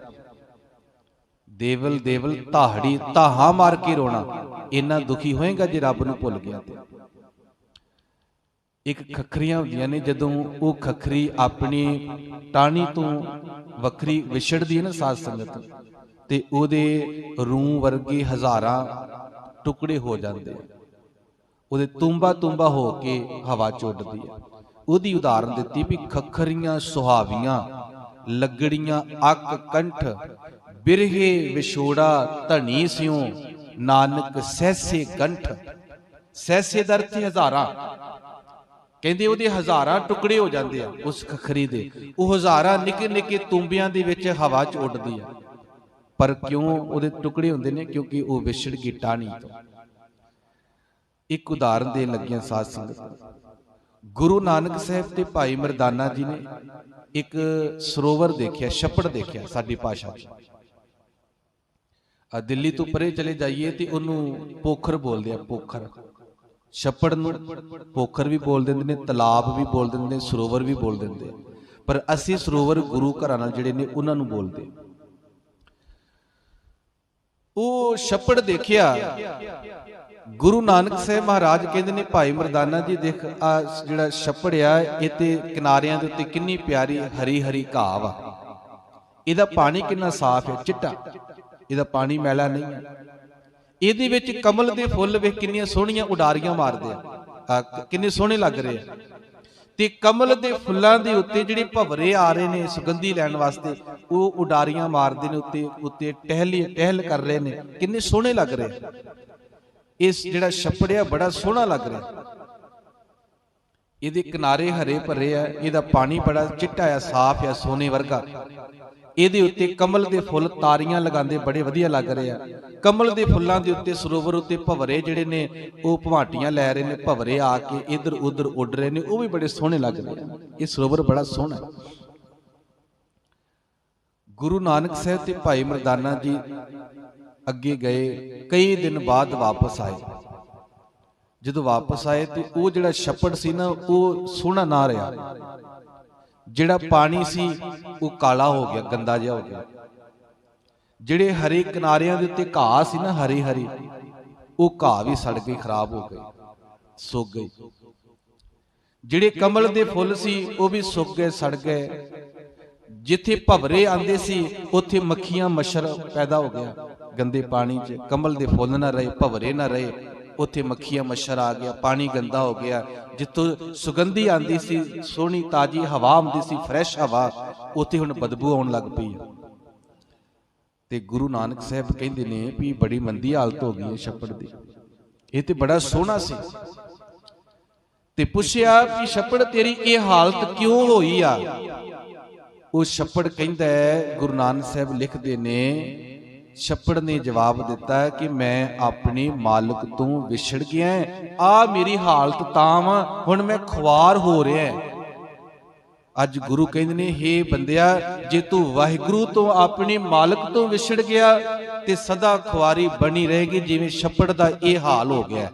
ਦੇਵਲ ਦੇਵਲ ਤਾਹੜੀ, ਧਾਹਾਂ ਮਾਰ ਕੇ ਰੋਣਾ, ਇੰਨਾ ਦੁਖੀ ਹੋਏਗਾ ਜੇ ਰੱਬ ਨੂੰ ਭੁੱਲ ਗਿਆ ਤੇ। ਇੱਕ ਖੱਖਰੀਆਂ ਹੁੰਦੀਆਂ ਨੇ, ਜਦੋਂ ਉਹ ਖੱਖਰੀ ਆਪਣੀ ਟਾਹਣੀ ਤੋਂ ਵੱਖਰੀ ਵਿਛੜਦੀ ਹੈ ਨਾ ਸਾਧ ਸੰਗਤ, ਤੇ ਉਹਦੇ ਰੂੰ ਵਰਗੇ ਹਜ਼ਾਰਾਂ ਟੁਕੜੇ ਹੋ ਜਾਂਦੇ, ਉਹਦੇ ਤੁੰਬਾ ਤੁੰਬਾ ਹੋ ਕੇ ਹਵਾ ਚ ਉੱਡਦੀ ਹੈ। ਉਹਦੀ ਉਦਾਹਰਨ ਦਿੱਤੀ ਵੀ ਖੱਖਰੀਆਂ ਸੁਹਾਵੀਆਂ ਲੱਗੜੀਆਂ ਅੱਕ ਕੰਠ, ਬਿਰਹੇ ਵਿਛੋੜਾ ਧਣੀ ਸਿਉ, ਨਾਨਕ ਸਹਿਸੇ ਕੰਠ। ਸਹਿਸੇ ਦਾ ਅਰਥ ਹਜ਼ਾਰਾਂ, ਕਹਿੰਦੇ ਉਹਦੇ ਹਜ਼ਾਰਾਂ ਟੁਕੜੇ ਹੋ ਜਾਂਦੇ ਆ ਉਸ ਖੱਖਰੀ ਦੇ। ਉਹ ਹਜ਼ਾਰਾਂ ਨਿੱਕੇ ਨਿੱਕੇ ਤੁੰਬਿਆਂ ਦੇ ਵਿੱਚ ਹਵਾ 'ਚ ਉੱਡਦੀ ਆ, ਪਰ ਕਿਉਂ ਉਹਦੇ ਟੁਕੜੇ ਹੁੰਦੇ ਨੇ? ਕਿਉਂਕਿ ਉਹ ਵਿਛੜ ਗਈ ਟਾਹਣੀ ਤੋਂ। ਇੱਕ ਉਦਾਹਰਨ ਦੇਣ ਲੱਗਿਆ ਸਾਧ ਸੰਗਤ, ਗੁਰੂ ਨਾਨਕ ਸਾਹਿਬ ਤੇ ਭਾਈ ਮਰਦਾਨਾ ਜੀ ਨੇ ਇੱਕ ਸਰੋਵਰ ਦੇਖਿਆ, ਛੱਪੜ ਦੇਖਿਆ ਸਾਡੀ ਭਾਸ਼ਾ 'ਚ। ਦਿੱਲੀ ਤੋਂ ਪਰੇ ਚਲੇ ਜਾਈਏ ਤੇ ਉਹਨੂੰ ਪੋਖਰ ਬੋਲਦੇ ਆ, ਪੋਖਰ। ਛੱਪੜ ਨੂੰ ਪੋਖਰ ਵੀ ਬੋਲ ਦਿੰਦੇ ਨੇ, ਤਲਾਬ ਵੀ ਬੋਲ ਦਿੰਦੇ ਨੇ, ਸਰੋਵਰ ਵੀ ਬੋਲ ਦਿੰਦੇ, ਪਰ ਅਸੀਂ ਸਰੋਵਰ ਗੁਰੂ ਘਰਾਂ ਨਾਲ ਜਿਹੜੇ ਨੇ ਉਹਨਾਂ ਨੂੰ ਬੋਲਦੇ। ਉਹ ਛੱਪੜ ਦੇਖਿਆ, ਗੁਰੂ ਨਾਨਕ ਸਾਹਿਬ ਮਹਾਰਾਜ ਕਹਿੰਦੇ ਨੇ ਭਾਈ ਮਰਦਾਨਾ ਜੀ ਦੇਖ ਆ ਜਿਹੜਾ ਛੱਪੜ ਆ, ਇਹ ਤੇ ਕਿਨਾਰਿਆਂ ਦੇ ਉੱਤੇ ਕਿੰਨੀ ਪਿਆਰੀ ਹਰੀ ਹਰੀ ਘਾਹ ਵਾ, ਇਹਦਾ ਪਾਣੀ ਕਿੰਨਾ ਸਾਫ਼ ਹੈ, ਚਿੱਟਾ, ਇਹਦਾ ਪਾਣੀ ਮੈਲਾ ਨਹੀਂ ਹੈ। ਇਹਦੇ ਵਿੱਚ ਕਮਲ ਦੇ ਫੁੱਲ ਵੇਖ ਕਿੰਨੀਆਂ ਸੋਹਣੀਆਂ ਉਡਾਰੀਆਂ ਮਾਰਦੇ ਆ, ਕਿੰਨੇ ਸੋਹਣੇ ਲੱਗ ਰਹੇ ਆ। ਤੇ ਕਮਲ ਦੇ ਫੁੱਲਾਂ ਦੇ ਉੱਤੇ ਜਿਹੜੇ ਭਵਰੇ ਆ ਰਹੇ ਨੇ ਸੁਗੰਧੀ ਲੈਣ ਵਾਸਤੇ, ਉਹ ਉਡਾਰੀਆਂ ਮਾਰਦੇ ਨੇ ਉੱਤੇ ਉੱਤੇ, ਟਹਿਲ ਕਰ ਰਹੇ ਨੇ, ਕਿੰਨੇ ਸੋਹਣੇ ਲੱਗ ਰਹੇ। ਇਸ ਜਿਹੜਾ ਛੱਪੜ ਆ ਬੜਾ ਸੋਹਣਾ ਲੱਗ ਰਿਹਾ, ਇਹਦੇ ਕਿਨਾਰੇ ਹਰੇ ਭਰੇ ਆ, ਇਹਦਾ ਪਾਣੀ ਬੜਾ ਚਿੱਟਾ ਆ, ਸਾਫ਼ ਆ, ਸੋਨੇ ਵਰਗਾ। ਇਹਦੇ ਉੱਤੇ ਕਮਲ ਦੇ ਫੁੱਲ ਤਾਰੀਆਂ ਲਗਾਉਂਦੇ ਬੜੇ ਵਧੀਆ ਲੱਗ ਰਹੇ ਆ। ਕਮਲ ਦੇ ਫੁੱਲਾਂ ਦੇ ਉੱਤੇ ਸਰੋਵਰ ਉੱਤੇ ਭਵਰੇ ਜਿਹੜੇ ਨੇ ਉਹ ਭਵਾਟੀਆਂ ਲੈ ਰਹੇ ਨੇ, ਭਵਰੇ ਆ ਕੇ ਇੱਧਰ ਉੱਧਰ ਉੱਡ ਰਹੇ ਨੇ, ਉਹ ਵੀ ਬੜੇ ਸੋਹਣੇ ਲੱਗ ਰਹੇ ਆ। ਇਹ ਸਰੋਵਰ ਬੜਾ ਸੋਹਣਾ। ਗੁਰੂ ਨਾਨਕ ਸਾਹਿਬ ਤੇ ਭਾਈ ਮਰਦਾਨਾ ਜੀ ਅੱਗੇ ਗਏ, ਕਈ ਦਿਨ ਬਾਅਦ ਵਾਪਸ ਆਏ। ਜਦੋਂ ਵਾਪਸ ਆਏ ਤੇ ਉਹ ਜਿਹੜਾ ਛੱਪੜ ਸੀ ਨਾ, ਉਹ ਸੋਹਣਾ ਨਾ ਰਿਹਾ। ਜਿਹੜਾ ਪਾਣੀ ਸੀ ਉਹ ਕਾਲਾ ਹੋ ਗਿਆ, ਗੰਦਾ ਜਿਹਾ ਹੋ ਗਿਆ। ਜਿਹੜੇ ਹਰੇ ਕਿਨਾਰਿਆਂ ਦੇ ਉੱਤੇ ਘਾਹ ਸੀ ਨਾ, ਹਰੀ ਹਰੀ, ਉਹ ਘਾਹ ਵੀ ਸੜ ਗਈ, ਖਰਾਬ ਹੋ ਗਈ, ਸੁੱਕ ਗਈ। ਜਿਹੜੇ ਕਮਲ ਦੇ ਫੁੱਲ ਸੀ ਉਹ ਵੀ ਸੁੱਕ ਗਏ, ਸੜ ਗਏ। ਜਿੱਥੇ ਭਵਰੇ ਆਂਦੇ ਸੀ ਉੱਥੇ ਮੱਖੀਆਂ ਮੱਛਰ ਪੈਦਾ ਹੋ ਗਿਆ, ਗੰਦੇ ਪਾਣੀ 'ਚ। ਕਮਲ ਦੇ ਫੁੱਲ ਨਾ ਰਹੇ, ਭਵਰੇ ਨਾ ਰਹੇ, ਉੱਥੇ ਮੱਖੀਆਂ ਮੱਛਰ ਆ ਗਿਆ, ਪਾਣੀ ਗੰਦਾ ਹੋ ਗਿਆ। ਜਿੱਥੋਂ ਸੁਗੰਧੀ ਆਂਦੀ ਸੀ, ਸੋਹਣੀ ਤਾਜ਼ੀ ਹਵਾ ਆਉਂਦੀ ਸੀ, ਫਰੈਸ਼ ਹਵਾ, ਉੱਥੇ ਹੁਣ ਬਦਬੂ ਆਉਣ ਲੱਗ ਪਈ। ਤੇ ਗੁਰੂ ਨਾਨਕ ਸਾਹਿਬ ਕਹਿੰਦੇ ਨੇ ਵੀ ਬੜੀ ਮੰਦੀ ਹਾਲਤ ਹੋ ਗਈ ਹੈ ਛੱਪੜ ਦੀ, ਇਹ ਤੇ ਬੜਾ ਸੋਹਣਾ ਸੀ। ਤੇ ਪੁੱਛਿਆ ਵੀ ਛੱਪੜ ਤੇਰੀ ਇਹ ਹਾਲਤ ਕਿਉਂ ਹੋਈ ਆ? ਉਹ ਛੱਪੜ ਕਹਿੰਦਾ, ਗੁਰੂ ਨਾਨਕ ਸਾਹਿਬ ਲਿਖਦੇ ਨੇ, ਛੱਪੜ ਨੇ ਜਵਾਬ ਦਿੱਤਾ ਕਿ ਮੈਂ ਆਪਣੇ ਮਾਲਕ ਤੋਂ ਵਿਛੜ ਗਿਆ, ਆ ਮੇਰੀ ਹਾਲਤ ਤਾਂ ਵਾ, ਹੁਣ ਮੈਂ ਖੁਆਰ ਹੋ ਰਿਹਾ। ਅੱਜ ਗੁਰੂ ਕਹਿੰਦੇ ਨੇ, ਹੇ ਬੰਦਿਆ, ਜੇ ਤੂੰ ਵਾਹਿਗੁਰੂ ਤੋਂ ਆਪਣੇ ਮਾਲਕ ਤੋਂ ਵਿਛੜ ਗਿਆ ਤੇ ਸਦਾ ਖੁਆਰੀ ਬਣੀ ਰਹੇਗੀ, ਜਿਵੇਂ ਛੱਪੜ ਦਾ ਇਹ ਹਾਲ ਹੋ ਗਿਆ।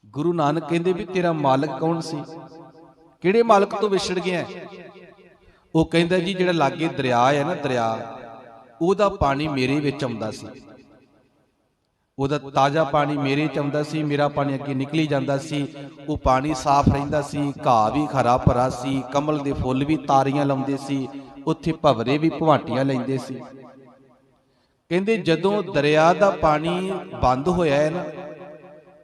ਗੁਰੂ ਨਾਨਕ ਕਹਿੰਦੇ ਵੀ ਤੇਰਾ ਮਾਲਕ ਕੌਣ ਸੀ? ਕਿਹੜੇ ਮਾਲਕ ਤੋਂ ਵਿਛੜ ਗਿਆ? ਉਹ ਕਹਿੰਦਾ ਜੀ ਜਿਹੜਾ ਲਾਗੇ ਦਰਿਆ ਹੈ ਨਾ, ਦਰਿਆ, ਉਹਦਾ ਪਾਣੀ ਮੇਰੇ ਵਿੱਚ ਆਉਂਦਾ ਸੀ, ਉਹਦਾ ਤਾਜ਼ਾ ਪਾਣੀ ਮੇਰੇ ਚ ਆਉਂਦਾ ਸੀ, ਮੇਰਾ ਪਾਣੀ ਅੱਗੇ ਨਿਕਲੀ ਜਾਂਦਾ ਸੀ, ਉਹ ਪਾਣੀ ਸਾਫ਼ ਰਹਿੰਦਾ ਸੀ, ਘਾਹ ਵੀ ਹਰਾ ਭਰਾ ਸੀ, ਕਮਲ ਦੇ ਫੁੱਲ ਵੀ ਤਾਰੀਆਂ ਲਾਉਂਦੇ ਸੀ, ਉੱਥੇ ਭਵਰੇ ਵੀ ਭਵਾਟੀਆਂ ਲੈਂਦੇ ਸੀ। ਕਹਿੰਦੇ ਜਦੋਂ ਦਰਿਆ ਦਾ ਪਾਣੀ ਬੰਦ ਹੋਇਆ ਹੈ ਨਾ,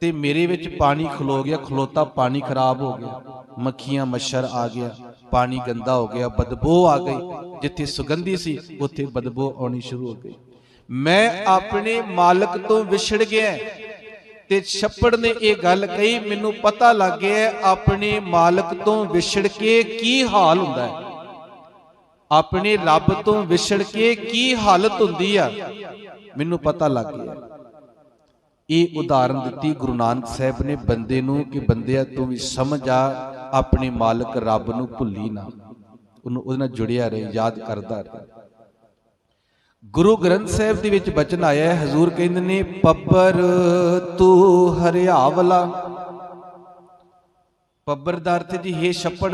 ਤੇ ਮੇਰੇ ਵਿੱਚ ਪਾਣੀ ਖਲੋ ਗਿਆ, ਖਲੋਤਾ ਪਾਣੀ ਖਰਾਬ ਹੋ ਗਿਆ, ਮੱਖੀਆਂ ਮੱਛਰ ਆ ਗਿਆ, ਪਾਣੀ ਗੰਦਾ ਹੋ ਗਿਆ, ਬਦਬੂ ਆ ਗਈ। ਜਿੱਥੇ ਸੁਗੰਧੀ ਸੀ ਉੱਥੇ ਬਦਬੂ ਆਉਣੀ ਸ਼ੁਰੂ ਹੋ ਗਈ। ਮੈਂ ਆਪਣੇ ਮਾਲਕ ਤੋਂ ਵਿਛੜ ਗਿਆ। ਤੇ ਛੱਪੜ ਨੇ ਇਹ ਗੱਲ ਕਹੀ, ਮੈਨੂੰ ਪਤਾ ਲੱਗ ਗਿਆ ਆਪਣੇ ਮਾਲਕ ਤੋਂ ਵਿਛੜ ਕੇ ਕੀ ਹਾਲ ਹੁੰਦਾ ਹੈ, ਆਪਣੇ ਰੱਬ ਤੋਂ ਵਿਛੜ ਕੇ ਕੀ ਹਾਲਤ ਹੁੰਦੀ ਆ, ਮੈਨੂੰ ਪਤਾ ਲੱਗ ਗਿਆ। ਇਹ ਉਦਾਹਰਨ ਦਿੱਤੀ ਗੁਰੂ ਨਾਨਕ ਸਾਹਿਬ ਨੇ ਬੰਦੇ ਨੂੰ ਕਿ ਬੰਦਿਆ ਤੂੰ ਵੀ ਸਮਝ ਆ, ਆਪਣੇ ਮਾਲਕ ਰੱਬ ਨੂੰ ਭੁੱਲੀ ਨਾ, ਉਹਨੂੰ ਉਹਦੇ ਨਾਲ ਜੁੜਿਆ ਰਹੇ, ਯਾਦ ਕਰਦਾ ਰਹੇ। ਗੁਰੂ ਗ੍ਰੰਥ ਸਾਹਿਬ ਦੇ ਵਿੱਚ ਬਚਨ ਆਇਆ ਹੈ, ਹਜ਼ੂਰ ਕਹਿੰਦੇ ਨੇ ਪੱਬਰ ਤੂੰ ਹਰਿਆਵਲਾ। ਪੱਬਰ ਦਾ ਅਰਥ ਜੀ ਹੇ ਛੱਪੜ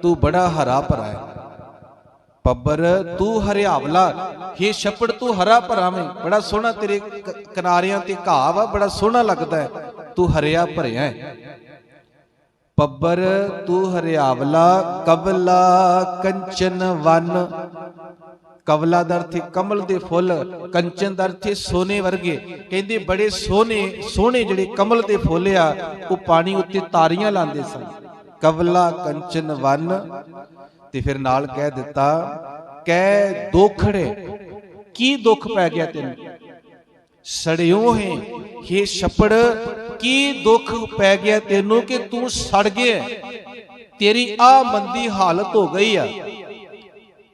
ਤੂੰ ਬੜਾ ਹਰਾ ਭਰਾ ਹੈ। ਪੱਬਰ ਤੂੰ ਹਰਿਆਵਲਾ, ਹੇ ਛੱਪੜ ਤੂੰ ਹਰਾ ਭਰਾ ਮੈਂ, ਬੜਾ ਸੋਹਣਾ ਤੇਰੇ ਕਿਨਾਰਿਆਂ ਤੇ ਘਾਹ ਵਾ, ਬੜਾ ਸੋਹਣਾ ਲੱਗਦਾ ਹੈ, ਤੂੰ ਹਰਿਆ ਭਰਿਆ ਹੈ। ਪੱਬਰ ਤੂੰ ਹਰਿਆਵਲਾ ਕਵਲਾ ਕੰਚਨ ਵਨ। ਕਵਲਾ ਦਾ ਅਰਥ ਕਮਲ ਦੇ ਫੁੱਲ, ਕੰਚਨ ਦਾ ਅਰਥ ਸੋਨੇ ਵਰਗੇ। ਕਹਿੰਦੇ ਬੜੇ ਸੋਹਣੇ ਜਿਹੜੇ ਕਮਲ ਦੇ ਫੁੱਲ ਆ, ਉਹ ਪਾਣੀ ਉੱਤੇ ਤਾਰੀਆਂ ਲਾਉਂਦੇ ਸਨ। ਕਵਲਾ ਕੰਚਨ ਵਨ। ਤੇ ਫਿਰ ਨਾਲ ਕਹਿ ਦਿੱਤਾ ਕਹਿ ਦੋਖੜੇ, ਕੀ ਦੁੱਖ ਪੈ ਗਿਆ ਤੈਨੂੰ? ਸੜਿਓ ਹੈ ਹੇ ਛੱਪੜ, ਕੀ ਦੁੱਖ ਪੈ ਗਿਆ ਤੈਨੂੰ ਕਿ ਤੂੰ ਸੜ ਗਿਆ, ਤੇਰੀ ਆ ਮੰਦੀ ਹਾਲਤ ਹੋ ਗਈ ਆ।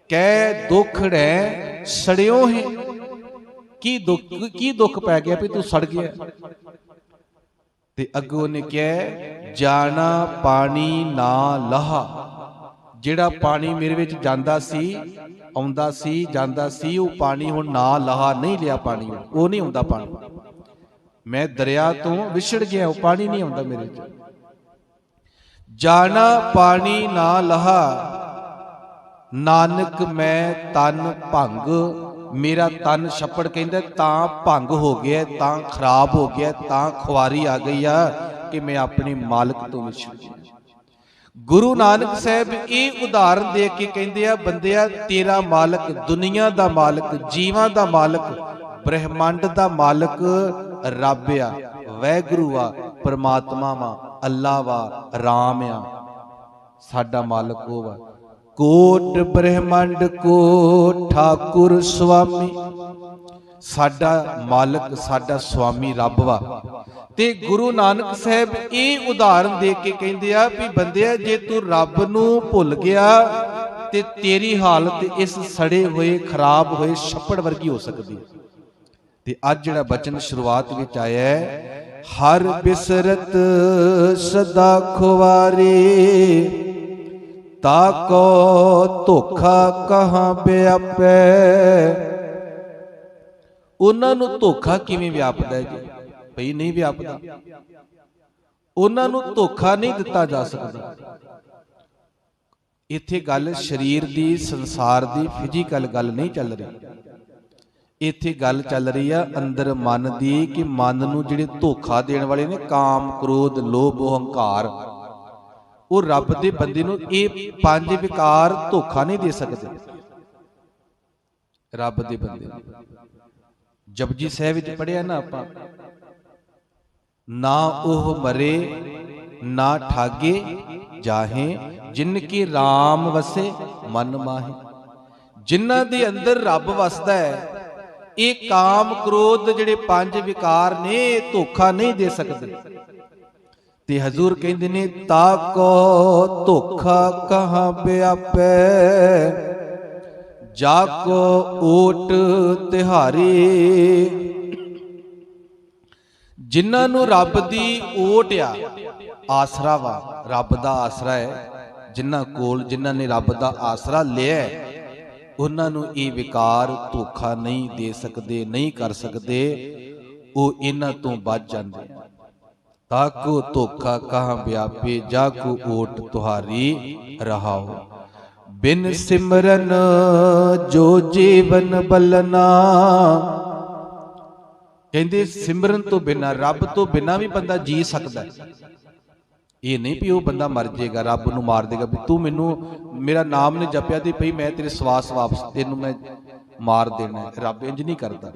ਕਹਿ ਦੁੱਖੜੈ ਸੜਿਓ ਹੈ, ਕੀ ਦੁੱਖ ਪੈ ਗਿਆ ਵੀ ਤੂੰ ਸੜ ਗਿਆ। ਤੇ ਅੱਗੋਂ ਨੇ ਕਿਹਾ ਜਾਣਾ ਪਾਣੀ ਨਾ ਲਹਾ। ਜਿਹੜਾ ਪਾਣੀ ਮੇਰੇ ਵਿੱਚ ਜਾਂਦਾ ਸੀ, ਆਉਂਦਾ ਸੀ, ਜਾਂਦਾ ਸੀ, ਉਹ ਪਾਣੀ ਹੁਣ ਨਾ ਲਹਾ, ਨਹੀਂ ਲਿਆ ਪਾਣੀ, ਉਹ ਨਹੀਂ ਆਉਂਦਾ ਪਾਣੀ। ਮੈਂ ਦਰਿਆ ਤੋਂ ਵਿਛੜ ਗਿਆ, ਉਹ ਪਾਣੀ ਨਹੀਂ ਆਉਂਦਾ ਮੇਰੇ ਚ। ਜਾਣਾ ਪਾਣੀ ਨਾ ਲਹਾ ਨਾਨਕ ਮੈਂ ਤਨ ਭੰਗ। ਮੇਰਾ ਤਨ ਛੱਪੜ ਕਹਿੰਦਾ ਤਾਂ ਭੰਗ ਹੋ ਗਿਆ, ਤਾਂ ਖਰਾਬ ਹੋ ਗਿਆ, ਤਾਂ ਖੁਆਰੀ ਆ ਗਈ ਆ ਕਿ ਮੈਂ ਆਪਣੇ ਮਾਲਕ ਤੋਂ ਵਿਛੜ ਗਿਆ। ਗੁਰੂ ਨਾਨਕ ਸਾਹਿਬ ਇਹ ਉਦਾਹਰਨ ਦੇ ਕੇ ਕਹਿੰਦੇ ਆ ਬੰਦਿਆ ਤੇਰਾ ਮਾਲਕ ਦੁਨੀਆ ਦਾ ਮਾਲਕ, ਜੀਵਾਂ ਦਾ ਮਾਲਕ, ਬ੍ਰਹਿਮੰਡ ਦਾ ਮਾਲਕ ਰੱਬ ਆ, ਵਾਹਿਗੁਰੂ ਆ, ਪਰਮਾਤਮਾ ਵਾ, ਅੱਲਾ ਵਾ, ਰਾਮ ਆ। ਸਾਡਾ ਮਾਲਕ ਉਹ ਵਾ। ਕੋਟ ਬ੍ਰਹਿਮੰਡ ਕੋ ਠਾਕੁਰ ਸੁਆਮੀ। ਸਾਡਾ ਮਾਲਕ, ਸਾਡਾ ਸੁਆਮੀ ਰੱਬ ਵਾ। ਤੇ ਗੁਰੂ ਨਾਨਕ ਸਾਹਿਬ ਇਹ ਉਦਾਹਰਨ ਦੇ ਕੇ ਕਹਿੰਦੇ ਆ ਵੀ ਬੰਦਿਆ ਜੇ ਤੂੰ ਰੱਬ ਨੂੰ ਭੁੱਲ ਗਿਆ ਤੇ ਤੇਰੀ ਹਾਲਤ ਇਸ ਸੜੇ ਹੋਏ ਖਰਾਬ ਹੋਏ ਛੱਪੜ ਵਰਗੀ ਹੋ ਸਕਦੀ। ਤੇ ਅੱਜ ਜਿਹੜਾ ਬਚਨ ਸ਼ੁਰੂਆਤ ਵਿੱਚ ਆਇਆ ਹੈ, ਹਰ ਬਿਸਰਤ ਸਦਾ ਖੁਆਰੀ, ਤਾਕੋ ਧੋਖਾ ਕਹਾਂ ਵਿਆਪੈ। ਉਹਨਾਂ ਨੂੰ ਧੋਖਾ ਕਿਵੇਂ ਵਿਆਪਦਾ ਜੀ? ਭਈ ਨਹੀਂ ਵਿਆਪਦਾ, ਉਹਨਾਂ ਨੂੰ ਧੋਖਾ ਨਹੀਂ ਦਿੱਤਾ ਜਾ ਸਕਦਾ। ਇੱਥੇ ਗੱਲ ਸਰੀਰ ਦੀ, ਸੰਸਾਰ ਦੀ, ਫਿਜ਼ੀਕਲ ਗੱਲ ਨਹੀਂ ਚੱਲ ਰਹੀ। ਇੱਥੇ ਗੱਲ ਚੱਲ ਰਹੀ ਆ ਅੰਦਰ ਮਨ ਦੀ, ਕਿ ਮਨ ਨੂੰ ਜਿਹੜੇ ਧੋਖਾ ਦੇਣ ਵਾਲੇ ਨੇ, ਕਾਮ, ਕ੍ਰੋਧ, ਲੋਭ, ਹੰਕਾਰ, ਉਹ ਰੱਬ ਦੇ ਬੰਦੇ ਨੂੰ ਇਹ ਪੰਜ ਵਿਕਾਰ ਧੋਖਾ ਨਹੀਂ ਦੇ ਸਕਦੇ। ਰੱਬ ਦੇ ਬੰਦੇ ਜਪਜੀ ਸਾਹਿਬ ਵਿੱਚ ਪੜਿਆ ਨਾ ਆਪਾਂ, ਨਾ ਉਹ ਮਰੇ ਨਾ ਠਾਗੇ ਜਾਹੇ, ਜਿਨ ਕੀ ਰਾਮ ਵਸੇ ਮਨ ਮਾਹੇ। ਜਿਨ੍ਹਾਂ ਦੇ ਅੰਦਰ ਰੱਬ ਵਸਦਾ ਹੈ, ਇਹ ਕਾਮ, ਕ੍ਰੋਧ ਜਿਹੜੇ ਪੰਜ ਵਿਕਾਰ ਨੇ, ਧੋਖਾ ਨਹੀਂ ਦੇ ਸਕਦੇ। ਤੇ ਹਜ਼ੂਰ ਕਹਿੰਦੇ ਨੇ ਤਾਕੋ ਧੋਖਾ ਕਹਾਂ ਵਿਆਪੈ, ਜਾਕੋ ਓਟ ਤਿਹਾਰੀ। ਜਿਨ੍ਹਾਂ ਨੂੰ ਰੱਬ ਦੀ ਓਟ ਆ, ਆਸਰਾ ਵਾ, ਰੱਬ ਦਾ ਆਸਰਾ ਹੈ, ਜਿਨ੍ਹਾਂ ਕੋਲ, ਜਿਨ੍ਹਾਂ ਨੇ ਰੱਬ ਦਾ ਆਸਰਾ ਲਿਆ, ਉਹਨਾਂ ਨੂੰ ਇਹ ਵਿਕਾਰ ਧੋਖਾ ਨਹੀਂ ਦੇ ਸਕਦੇ, ਨਹੀਂ ਕਰ ਸਕਦੇ। ਉਹ ਇਹਨਾਂ ਤੋਂ ਬਚ ਜਾਂਦੇ। ਤਾਕੋ ਧੋਖਾ ਕਹਾਂ ਵਿਆਪੇ, ਜਾਕੋ ਓਟ ਤੁਹਾਰੀ ਰਹਾਓ। ਬਿਨ ਸਿਮਰਨ ਜੋ ਜੀਵਨ ਬਲਨਾ। ਕਹਿੰਦੇ ਸਿਮਰਨ ਤੋਂ ਬਿਨਾਂ, ਰੱਬ ਤੋਂ ਬਿਨਾਂ ਵੀ ਬੰਦਾ ਜੀ ਸਕਦਾ ਹੈ। ਇਹ ਨਹੀਂ ਵੀ ਉਹ ਬੰਦਾ ਮਰ ਜਾਏਗਾ, ਰੱਬ ਨੂੰ ਮਾਰ ਦੇਗਾ ਵੀ ਤੂੰ ਮੈਨੂੰ ਮੇਰਾ ਨਾਮ ਨਹੀਂ ਜਪਿਆ ਤੇ ਭਈ ਮੈਂ ਤੇਰੇ ਸਵਾਸ ਵਾਪਸ ਤੈਨੂੰ ਮੈਂ ਮਾਰ ਦੇਣਾ ਹੈ। ਰੱਬ ਇੰਜ ਨਹੀਂ ਕਰਦਾ।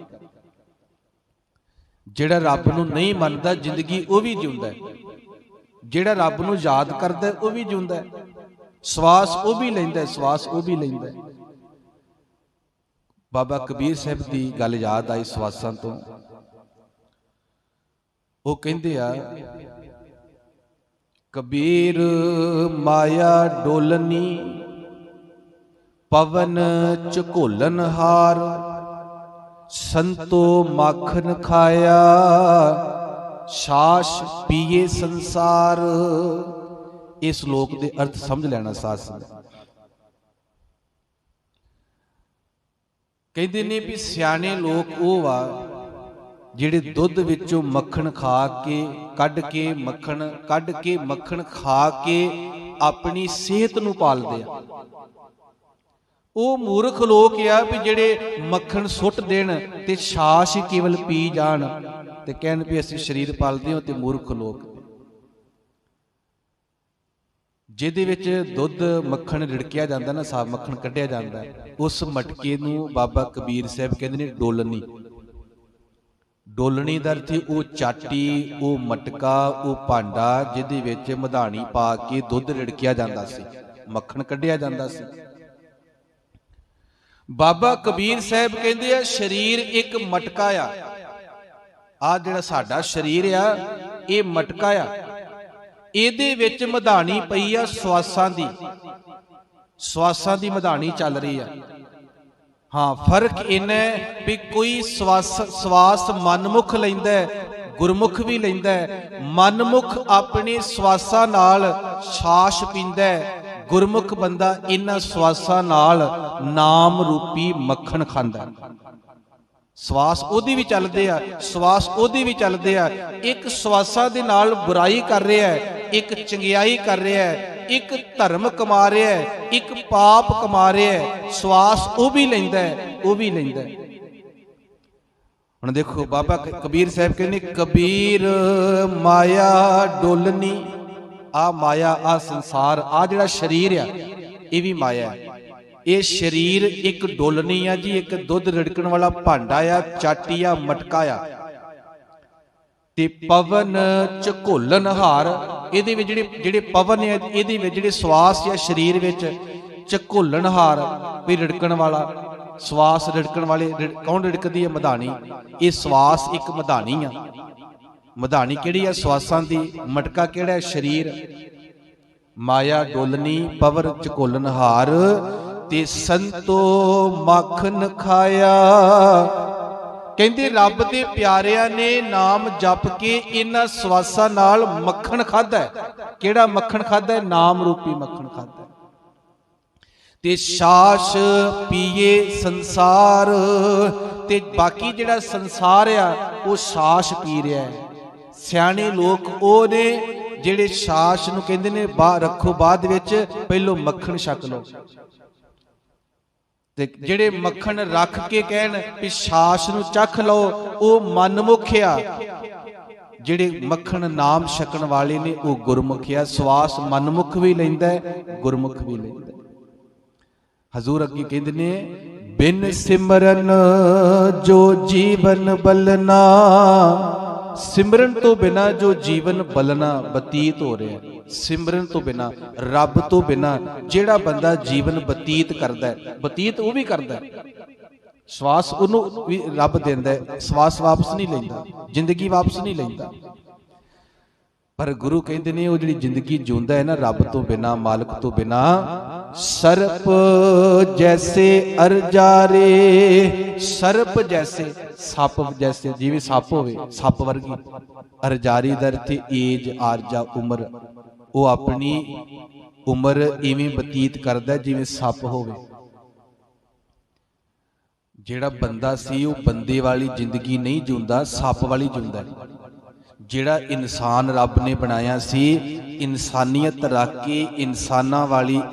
ਜਿਹੜਾ ਰੱਬ ਨੂੰ ਨਹੀਂ ਮੰਨਦਾ ਜ਼ਿੰਦਗੀ ਉਹ ਵੀ ਜਿਉਂਦਾ ਹੈ, ਜਿਹੜਾ ਰੱਬ ਨੂੰ ਯਾਦ ਕਰਦਾ ਉਹ ਵੀ ਜਿਉਂਦਾ ਹੈ, ਸਵਾਸ ਉਹ ਵੀ ਲੈਂਦਾ, ਸਵਾਸ ਉਹ ਵੀ ਲੈਂਦਾ। ਬਾਬਾ ਕਬੀਰ ਸਾਹਿਬ ਦੀ ਗੱਲ ਯਾਦ ਆਈ ਸਵਾਸਾਂ ਤੋਂ। ਉਹ ਕਹਿੰਦੇ ਆ, ਕਬੀਰ ਮਾਇਆ ਡੋਲਨੀ ਪਵਨ ਝਕੋਲਨ ਹਾਰ, ਸੰਤੋ ਮਾਖਨ ਖਾਇਆ ਛਾਛ ਪੀਏ ਸੰਸਾਰ। ਇਸ ਸ਼ਲੋਕ ਦੇ ਅਰਥ ਸਮਝ ਲੈਣਾ ਸਾਧ ਸੰਗਤ। ਕਹਿੰਦੇ ਨੇ ਵੀ ਸਿਆਣੇ ਲੋਕ ਉਹ ਆ ਜਿਹੜੇ ਦੁੱਧ ਵਿੱਚੋਂ ਮੱਖਣ ਖਾ ਕੇ ਕੱਢ ਕੇ ਮੱਖਣ ਖਾ ਕੇ ਆਪਣੀ ਸਿਹਤ ਨੂੰ ਪਾਲਦੇ ਆ। ਉਹ ਮੂਰਖ ਲੋਕ ਆ ਵੀ ਜਿਹੜੇ ਮੱਖਣ ਸੁੱਟ ਦੇਣ ਤੇ ਛਾਛ ਕੇਵਲ ਪੀ ਜਾਣ ਤੇ ਕਹਿਣ ਵੀ ਅਸੀਂ ਸਰੀਰ ਪਾਲਦੇ ਹਾਂ। ਤੇ ਮੂਰਖ ਲੋਕ ਜਿਹਦੇ ਵਿੱਚ ਦੁੱਧ ਮੱਖਣ ਰਿੜਕਿਆ ਜਾਂਦਾ ਨਾ, ਸਾਫ ਮੱਖਣ ਕੱਢਿਆ ਜਾਂਦਾ, ਉਸ ਮਟਕੇ ਨੂੰ ਬਾਬਾ ਕਬੀਰ ਸਾਹਿਬ ਕਹਿੰਦੇ ਨੇ ਡੋਲਣੀ। ਡੋਲਣੀ ਦਾ ਅਰਥ ਉਹ ਚਾਟੀ, ਉਹ ਮਟਕਾ, ਉਹ ਭਾਂਡਾ ਜਿਹਦੇ ਵਿੱਚ ਮਧਾਣੀ ਪਾ ਕੇ ਦੁੱਧ ਰਿੜਕਿਆ ਜਾਂਦਾ ਸੀ, ਮੱਖਣ ਕੱਢਿਆ ਜਾਂਦਾ ਸੀ। ਬਾਬਾ ਕਬੀਰ ਸਾਹਿਬ ਕਹਿੰਦੇ ਆ ਸਰੀਰ ਇੱਕ ਮਟਕਾ ਆ ਜਿਹੜਾ ਸਾਡਾ ਸਰੀਰ ਆ ਇਹ ਮਟਕਾ ਆ, ਇਹਦੇ ਵਿੱਚ ਮਧਾਣੀ ਪਈ ਆ ਸਵਾਸਾਂ ਦੀ ਮਧਾਣੀ ਚੱਲ ਰਹੀ ਆ। ਹਾਂ, ਫਰਕ ਇੰਨਾ ਵੀ ਕੋਈ ਸਵਾਸ ਮਨਮੁਖ ਲੈਂਦਾ, ਗੁਰਮੁਖ ਵੀ ਲੈਂਦਾ। ਮਨਮੁਖ ਆਪਣੇ ਸਵਾਸਾਂ ਨਾਲ ਛਾਛ ਪੀਂਦਾ, ਗੁਰਮੁਖ ਬੰਦਾ ਇਹਨਾਂ ਸਵਾਸਾਂ ਨਾਲ ਨਾਮ ਰੂਪੀ ਮੱਖਣ ਖਾਂਦਾ। ਸਵਾਸ ਉਹਦੀ ਵੀ ਚੱਲਦੇ ਆ, ਸਵਾਸ ਉਹਦੀ ਵੀ ਚੱਲਦੇ ਆ। ਇੱਕ ਸਵਾਸਾਂ ਦੇ ਨਾਲ ਬੁਰਾਈ ਕਰ ਰਿਹਾ ਹੈ, ਇੱਕ ਚੰਗਿਆਈ ਕਰ ਰਿਹਾ ਹੈ, ਇੱਕ ਧਰਮ ਕਮਾ ਰਿਹਾ ਹੈ, ਇੱਕ ਪਾਪ ਕਮਾ ਰਿਹਾ ਹੈ। ਸਵਾਸ ਉਹ ਵੀ ਲੈਂਦਾ, ਉਹ ਵੀ ਲੈਂਦਾ। ਹੁਣ ਦੇਖੋ ਬਾਬਾ ਕਬੀਰ ਸਾਹਿਬ ਕਹਿੰਦੇ ਕਬੀਰ ਮਾਇਆ ਡੋਲਨੀ। ਆ ਮਾਇਆ, ਆ ਸੰਸਾਰ, ਆ ਜਿਹੜਾ ਸਰੀਰ ਆ ਇਹ ਵੀ ਮਾਇਆ ਹੈ। ਇਹ ਸਰੀਰ ਇੱਕ ਡੋਲਨੀ ਆ ਜੀ, ਇੱਕ ਦੁੱਧ ਰਿੜਕਣ ਵਾਲਾ ਭਾਂਡਾ ਆ, ਚਾਟੀ ਆ, ਮਟਕਾ ਆ। ਤੇ ਪਵਨ ਝਕੋਲਨ ਹਾਰ, ਇਹਦੇ ਵਿੱਚ ਜਿਹੜੇ ਪਵਨ ਆ, ਇਹਦੇ ਵਿੱਚ ਜਿਹੜੇ ਸਵਾਸ ਆ ਸਰੀਰ ਵਿੱਚ, ਝਕੋਲਨ ਹਾਰ ਵੀ ਰਿੜਕਣ ਵਾਲਾ, ਸਵਾਸ ਰਿੜਕਣ ਵਾਲੇ। ਕੌਣ ਰਿੜਕਦੀ ਹੈ? ਮਧਾਣੀ। ਇਹ ਸਵਾਸ ਇੱਕ ਮਧਾਣੀ ਆ। ਮਧਾਣੀ ਕਿਹੜੀ ਆ? ਸਵਾਸਾਂ ਦੀ। ਮਟਕਾ ਕਿਹੜਾ? ਸਰੀਰ। ਮਾਇਆ ਡੋਲਨੀ ਪਵਨ ਝਕੋਲਨ ਹਾਰ, ਤੇ ਸੰਤੋ ਮੱਖਣ ਖਾਇਆ। ਕਹਿੰਦੇ ਰੱਬ ਦੇ ਪਿਆਰਿਆਂ ਨੇ ਨਾਮ ਜਪ ਕੇ ਇਹਨਾਂ ਸਵਾਸਾਂ ਨਾਲ ਮੱਖਣ ਖਾਧਾ। ਕਿਹੜਾ ਮੱਖਣ ਖਾਧਾ? ਨਾਮ ਰੂਪੀ ਮੱਖਣ ਖਾਧਾ। ਤੇ ਛਾਛ ਪੀਏ ਸੰਸਾਰ, ਤੇ ਬਾਕੀ ਜਿਹੜਾ ਸੰਸਾਰ ਆ ਉਹ ਛਾਛ ਪੀ ਰਿਹਾ ਹੈ। ਸਿਆਣੇ ਲੋਕ ਉਹ ਨੇ ਜਿਹੜੇ ਛਾਛ ਨੂੰ ਕਹਿੰਦੇ ਨੇ ਰੱਖੋ ਬਾਅਦ ਵਿੱਚ, ਪਹਿਲੋਂ ਮੱਖਣ ਛਕ ਲਓ। ਤੇ ਜਿਹੜੇ ਮੱਖਣ ਰੱਖ ਕੇ ਕਹਿਣ ਵੀ ਛਾਛ ਨੂੰ ਚੱਖ ਲਓ, ਉਹ ਮਨਮੁਖ ਆ। ਜਿਹੜੇ ਮੱਖਣ ਨਾਮ ਛਕਣ ਵਾਲੇ ਨੇ ਉਹ ਗੁਰਮੁਖ ਆ। ਸਵਾਸ ਮਨਮੁਖ ਵੀ ਲੈਂਦਾ, ਗੁਰਮੁਖ ਵੀ ਲੈਂਦਾ। ਹਜ਼ੂਰ ਅੱਗੇ ਕਹਿੰਦੇ ਨੇ ਬਿਨ ਸਿਮਰਨ ਜੋ ਜੀਵਨ ਬਲਨਾ। ਸਿਮਰਨ ਤੋਂ ਬਿਨਾ ਜੋ ਜੀਵਨ ਬਲਣਾ ਬਤੀਤ ਹੋ ਰਿਹਾ, ਸਿਮਰਨ ਤੋਂ ਬਿਨਾ, ਰੱਬ ਤੋਂ ਬਿਨਾ ਜਿਹੜਾ ਬੰਦਾ ਜੀਵਨ ਬਤੀਤ ਕਰਦਾ, ਬਤੀਤ ਉਹ ਵੀ ਕਰਦਾ, ਸਵਾਸ ਉਹਨੂੰ ਵੀ ਰੱਬ ਦਿੰਦਾ, ਸਵਾਸ ਵਾਪਸ ਨਹੀਂ ਲੈਂਦਾ, ਜ਼ਿੰਦਗੀ ਵਾਪਸ ਨਹੀਂ ਲੈਂਦਾ। ਪਰ ਗੁਰੂ ਕਹਿੰਦੇ ਨੇ ਉਹ ਜਿਹੜੀ ਜ਼ਿੰਦਗੀ ਜਿਉਂਦਾ ਹੈ ਨਾ ਰੱਬ ਤੋਂ ਬਿਨਾ, ਮਾਲਕ ਤੋਂ ਬਿਨਾ, ਸਰਪ ਜੈਸੇ ਅਰਜਾਰੇ। ਸਰਪ ਜੈਸੇ, ਸੱਪ ਜੈਸੇ, ਜਿਵੇਂ ਸੱਪ ਹੋਵੇ, ਸੱਪ ਵਰਗੀ। ਅਰਜਾਰੀ ਦਾ ਅਰਥ ਏਜ, ਆਰਜਾ, ਉਮਰ। ਉਹ ਆਪਣੀ ਉਮਰ ਇਵੇਂ ਬਤੀਤ ਕਰਦਾ ਜਿਵੇਂ ਸੱਪ ਹੋਵੇ। ਜਿਹੜਾ ਬੰਦਾ ਸੀ ਉਹ ਬੰਦੇ ਵਾਲੀ ਜ਼ਿੰਦਗੀ ਨਹੀਂ ਜਿਉਂਦਾ, ਸੱਪ ਵਾਲੀ ਜਿਉਂਦਾ। ਜਿਹੜਾ ਇਨਸਾਨ ਰੱਬ ਨੇ ਬਣਾਇਆ ਸੀ, ਇਨਸਾਨੀਅਤ ਰੱਖ ਕੇ ਇਨਸਾਨ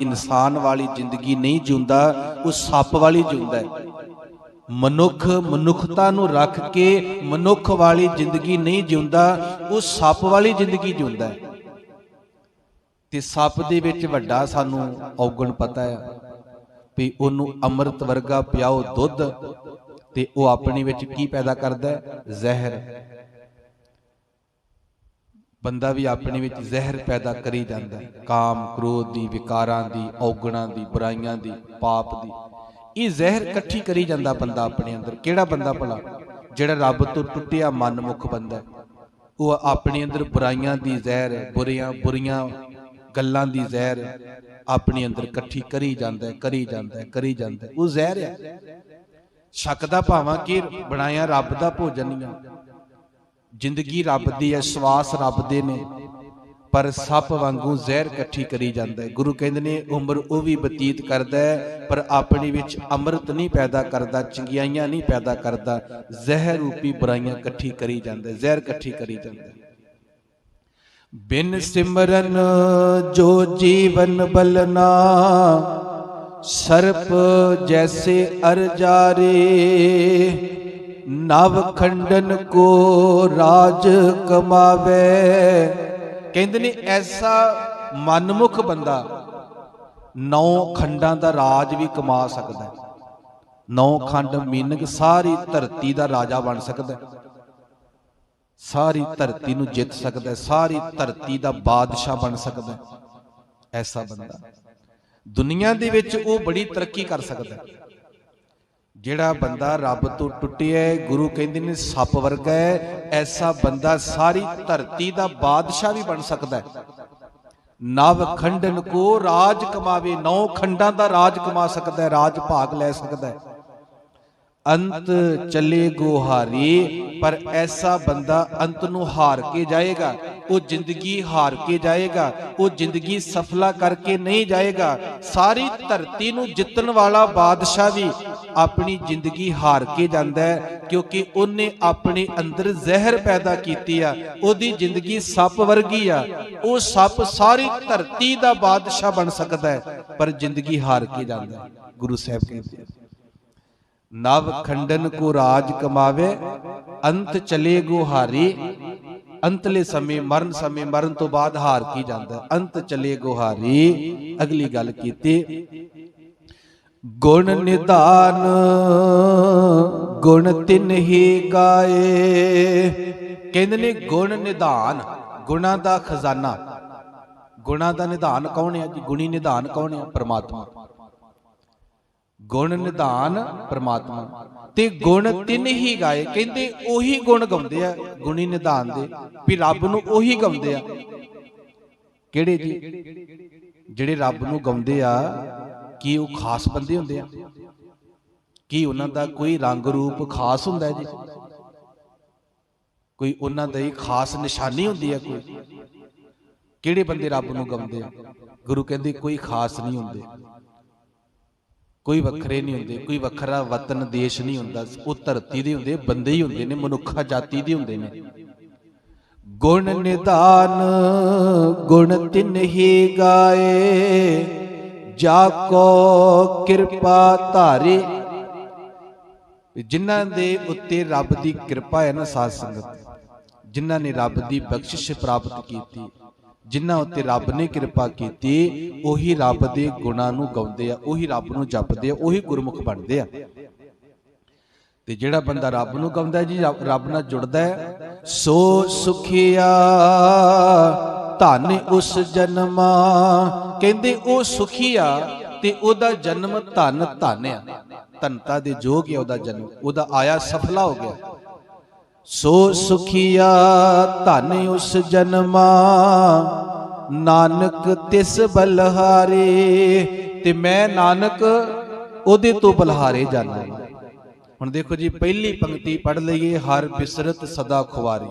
ਵਾਲੀ ਜ਼ਿੰਦਗੀ ਨਹੀਂ ਜਿਉਂਦਾ, ਉਹ ਸੱਪ ਵਾਲੀ ਜਿਉਂਦਾ। ਮਨੁੱਖਤਾ ਨੂੰ ਰੱਖ ਕੇ ਮਨੁੱਖ ਵਾਲੀ ਜ਼ਿੰਦਗੀ ਨਹੀਂ ਜਿਉਂਦਾ, ਉਹ ਸੱਪ ਵਾਲੀ ਜ਼ਿੰਦਗੀ ਜਿਉਂਦਾ। ਤੇ ਸੱਪ ਦੇ ਵਿੱਚ ਵੱਡਾ ਸਾਨੂੰ ਔਗਣ ਪਤਾ ਹੈ ਵੀ ਉਹਨੂੰ ਅੰਮ੍ਰਿਤ ਵਰਗਾ ਪਿਆਓ ਦੁੱਧ ਤੇ ਉਹ ਆਪਣੀ ਵਿੱਚ ਕੀ ਪੈਦਾ ਕਰਦਾ ਹੈ? ਜ਼ਹਿਰ। ਬੰਦਾ ਵੀ ਆਪਣੇ ਵਿੱਚ ਜ਼ਹਿਰ ਪੈਦਾ ਕਰੀ ਜਾਂਦਾ ਹੈ, ਕਾਮ ਕ੍ਰੋਧ ਦੀ, ਵਿਕਾਰਾਂ ਦੀ, ਔਗਣਾਂ ਦੀ, ਬੁਰਾਈਆਂ ਦੀ, ਪਾਪ ਦੀ। ਇਹ ਜ਼ਹਿਰ ਇਕੱਠੀ ਕਰੀ ਜਾਂਦਾ ਬੰਦਾ ਆਪਣੇ ਅੰਦਰ। ਕਿਹੜਾ ਬੰਦਾ ਭਲਾ? ਜਿਹੜਾ ਰੱਬ ਤੋਂ ਟੁੱਟਿਆ ਮਨਮੁਖ ਬੰਦਾ, ਉਹ ਆਪਣੇ ਅੰਦਰ ਬੁਰਾਈਆਂ ਦੀ ਜ਼ਹਿਰ, ਬੁਰੀਆਂ ਗੱਲਾਂ ਦੀ ਜ਼ਹਿਰ ਆਪਣੇ ਅੰਦਰ ਇਕੱਠੀ ਕਰੀ ਜਾਂਦਾ, ਕਰੀ ਜਾਂਦਾ। ਉਹ ਜ਼ਹਿਰ ਹੈ। ਸ਼ੱਕ ਦਾ ਭਾਵਾਂ ਕਿ ਬਣਾਇਆ ਰੱਬ ਦਾ ਭੋਜਨ ਹੀ ਆ। ਜ਼ਿੰਦਗੀ ਰੱਬ ਦੀ ਹੈ, ਸਵਾਸ ਰੱਬ ਦੇ ਨੇ, ਪਰ ਸੱਪ ਵਾਂਗੂ ਜ਼ਹਿਰ ਇਕੱਠੀ ਕਰੀ ਜਾਂਦਾ ਹੈ। ਗੁਰੂ ਕਹਿੰਦੇ ਨੇ ਉਮਰ ਉਹ ਵੀ ਬਤੀਤ ਕਰਦਾ ਹੈ, ਪਰ ਆਪਣੇ ਵਿੱਚ ਅੰਮ੍ਰਿਤ ਨਹੀਂ ਪੈਦਾ ਕਰਦਾ, ਚੰਗਿਆਈਆਂ ਨਹੀਂ ਪੈਦਾ ਕਰਦਾ। ਜ਼ਹਿਰ ਰੂਪੀ ਬੁਰਾਈਆਂ ਇਕੱਠੀ ਕਰੀ ਜਾਂਦਾ, ਜ਼ਹਿਰ ਇਕੱਠੀ ਕਰੀ ਜਾਂਦਾ। ਬਿਨ ਸਿਮਰਨ ਜੋ ਜੀਵਨ ਬਲਨਾ, ਸਰਪ ਜੈਸੇ ਅਰ ਜਾਰੇ। ਨਵ ਖੰਡਨ ਕੋ ਰਾਜ ਕਮਾਵੇ। ਕਹਿੰਦੇ ਨੇ ਐਸਾ ਮਨਮੁਖ ਬੰਦਾ 9 ਖੰਡਾਂ ਦਾ ਰਾਜ ਵੀ ਕਮਾ ਸਕਦਾ ਹੈ। 9 ਖੰਡ ਮੀਨਗ ਸਾਰੀ ਧਰਤੀ ਦਾ ਰਾਜਾ ਬਣ ਸਕਦਾ ਹੈ, ਸਾਰੀ ਧਰਤੀ ਨੂੰ ਜਿੱਤ ਸਕਦਾ ਹੈ, ਸਾਰੀ ਧਰਤੀ ਦਾ ਬਾਦਸ਼ਾਹ ਬਣ ਸਕਦਾ ਹੈ। ਐਸਾ ਬੰਦਾ ਦੁਨੀਆ ਦੇ ਵਿੱਚ ਉਹ ਬੜੀ ਤਰੱਕੀ ਕਰ ਸਕਦਾ ਹੈ। ਜਿਹੜਾ ਬੰਦਾ ਰੱਬ ਤੋਂ ਟੁੱਟਿਆ, ਗੁਰੂ ਕਹਿੰਦੇ ਨੇ ਸੱਪ ਵਰਗਾ ਹੈ, ਐਸਾ ਬੰਦਾ ਸਾਰੀ ਧਰਤੀ ਦਾ ਬਾਦਸ਼ਾਹ ਵੀ ਬਣ ਸਕਦਾ ਹੈ। ਨਵ ਖੰਡਨ ਕੋ ਰਾਜ ਕਮਾਵੇ। 9 ਖੰਡਾਂ ਦਾ ਰਾਜ ਕਮਾ ਸਕਦਾ ਹੈ, ਰਾਜ ਭਾਗ ਲੈ ਸਕਦਾ ਹੈ। ਅੰਤ ਚੱਲੇ ਗੋਹਾਰੀ। ਪਰ ਐਸਾ ਬੰਦਾ ਅੰਤ ਨੂੰ ਹਾਰ ਕੇ ਜਾਏਗਾ। ਉਹ ਜ਼ਿੰਦਗੀ ਹਾਰ ਕੇ ਜਾਏਗਾ, ਉਹ ਜ਼ਿੰਦਗੀ ਸਫਲਾ ਕਰਕੇ ਨਹੀਂ ਜਾਏਗਾ। ਸਾਰੀ ਧਰਤੀ ਨੂੰ ਜਿੱਤਣ ਵਾਲਾ ਬਾਦਸ਼ਾਹ ਵੀ ਆਪਣੀ ਜ਼ਿੰਦਗੀ ਹਾਰ ਕੇ ਜਾਂਦਾ ਹੈ, ਕਿਉਂਕਿ ਉਹਨੇ ਆਪਣੇ ਅੰਦਰ ਜ਼ਹਿਰ ਪੈਦਾ ਕੀਤੀ ਆ। ਉਹਦੀ ਜ਼ਿੰਦਗੀ ਸੱਪ ਵਰਗੀ ਆ। ਉਹ ਸੱਪ ਸਾਰੀ ਧਰਤੀ ਦਾ ਬਾਦਸ਼ਾਹ ਬਣ ਸਕਦਾ ਹੈ, ਪਰ ਜ਼ਿੰਦਗੀ ਹਾਰ ਕੇ ਜਾਂਦਾ ਹੈ। ਗੁਰੂ ਸਾਹਿਬ ਕਹਿੰਦੇ ਨਵ ਖੰਡਨ ਕੋ ਰਾਜ ਕਮਾਵੇ, ਅੰਤ ਚਲੇ ਗੋਹਾਰੀ। ਅੰਤਲੇ ਸਮੇਂ ਮਰਨ ਤੋਂ ਬਾਅਦ ਹਾਰ ਕੀ ਜਾਂਦਾ, ਅੰਤ ਚਲੇ ਗੋਹਾਰੀ। ਅਗਲੀ ਗੱਲ ਕੀਤੀ, ਗੁਣ ਨਿਧਾਨ ਗੁਣ ਤਿਨ ਹੀ ਗਾਏ। ਕਹਿੰਦੇ ਨੇ ਗੁਣ ਨਿਧਾਨ, ਗੁਣਾਂ ਦਾ ਖਜ਼ਾਨਾ। ਗੁਣਾਂ ਦਾ ਨਿਧਾਨ ਕੌਣ ਹੈ ਜੀ? ਗੁਣੀ ਨਿਧਾਨ ਕੌਣ ਹੈ? ਪਰਮਾਤਮਾ। ਗੁਣ ਨਿਧਾਨ ਪਰਮਾਤਮਾ। ਤੇ ਗੁਣ ਤਿੰਨ ਹੀ ਗਾਏ। ਕਹਿੰਦੇ ਉਹੀ ਗੁਣ ਗਾਉਂਦੇ ਆ ਗੁਣੀ ਨਿਧਾਨ ਦੇ, ਵੀ ਰੱਬ ਨੂੰ ਉਹੀ ਗਾਉਂਦੇ ਆ। ਕਿਹੜੇ ਜੀ? ਜਿਹੜੇ ਰੱਬ ਨੂੰ ਗਾਉਂਦੇ ਆ, ਕੀ ਉਹ ਖਾਸ ਬੰਦੇ ਹੁੰਦੇ ਆ? ਕੀ ਉਹਨਾਂ ਦਾ ਕੋਈ ਰੰਗ ਰੂਪ ਖਾਸ ਹੁੰਦਾ ਜੀ? ਕੋਈ ਉਹਨਾਂ ਦੀ ਖਾਸ ਨਿਸ਼ਾਨੀ ਹੁੰਦੀ ਹੈ? ਕੋਈ ਕਿਹੜੇ ਬੰਦੇ ਰੱਬ ਨੂੰ ਗਾਉਂਦੇ ਆ? ਗੁਰੂ ਕਹਿੰਦੇ ਕੋਈ ਖਾਸ ਨਹੀਂ ਹੁੰਦੇ, ਕੋਈ ਵੱਖਰੇ ਨਹੀਂ ਹੁੰਦੇ, ਕੋਈ ਵੱਖਰਾ ਵਤਨ ਦੇਸ਼ ਨਹੀਂ ਹੁੰਦਾ। ਉਹ ਧਰਤੀ ਦੇ ਹੁੰਦੇ, ਬੰਦੇ ਹੀ ਹੁੰਦੇ ਨੇ, ਮਨੁੱਖਾ ਜਾਤੀ ਦੇ ਹੁੰਦੇ ਨੇ। ਗੁਣ ਨਿਧਾਨ ਗੁਣ ਤਿਨ ਹੀ ਗਾਏ, ਜਾ ਕੋ ਕਿਰਪਾ ਧਾਰੇ। ਜਿਨ੍ਹਾਂ ਦੇ ਉੱਤੇ ਰੱਬ ਦੀ ਕਿਰਪਾ ਹੈ ਨਾ ਸਾਧ ਸੰਗਤ, ਜਿਨ੍ਹਾਂ ਨੇ ਰੱਬ ਦੀ ਬਖਸ਼ਿਸ਼ ਪ੍ਰਾਪਤ ਕੀਤੀ, ਜਿਨ੍ਹਾਂ ਉੱਤੇ ਰੱਬ ਨੇ ਕਿਰਪਾ ਕੀਤੀ, ਉਹੀ ਰੱਬ ਦੇ ਗੁਣਾਂ ਨੂੰ ਗਾਉਂਦੇ ਆ, ਉਹੀ ਰੱਬ ਨੂੰ ਜਪਦੇ ਆ, ਉਹੀ ਗੁਰਮੁਖ ਬਣਦੇ ਆ। ਤੇ ਜਿਹੜਾ ਬੰਦਾ ਰੱਬ ਨੂੰ ਗਾਉਂਦਾ ਜੀ, ਰੱਬ ਨਾਲ ਜੁੜਦਾ ਹੈ, ਸੋ ਸੁਖੀਆ ਧਨ ਉਸ ਜਨਮਾ। ਕਹਿੰਦੇ ਉਹ ਸੁਖੀ ਆ ਤੇ ਉਹਦਾ ਜਨਮ ਧਨ ਧਨ ਆ, ਧਨਤਾ ਦੇ ਜੋਗ ਆ ਉਹਦਾ ਜਨਮ, ਉਹਦਾ ਆਇਆ ਸਫਲਾ ਹੋ ਗਿਆ। ਸੋ ਸੁਖੀਆ ਧਨ ਉਸ ਜਨਮਾ, ਨਾਨਕ ਤਿਸ ਬਲਹਾਰੇ। ਤੇ ਮੈਂ ਨਾਨਕ ਉਹਦੇ ਤੋਂ ਬਲਹਾਰੇ ਜਾਣਾ। ਹੁਣ ਦੇਖੋ ਜੀ, ਪਹਿਲੀ ਪੰਕਤੀ ਪੜ੍ਹ ਲਈਏ, ਹਰ ਬਿਸਰਤ ਸਦਾ ਖੁਆਰੀ।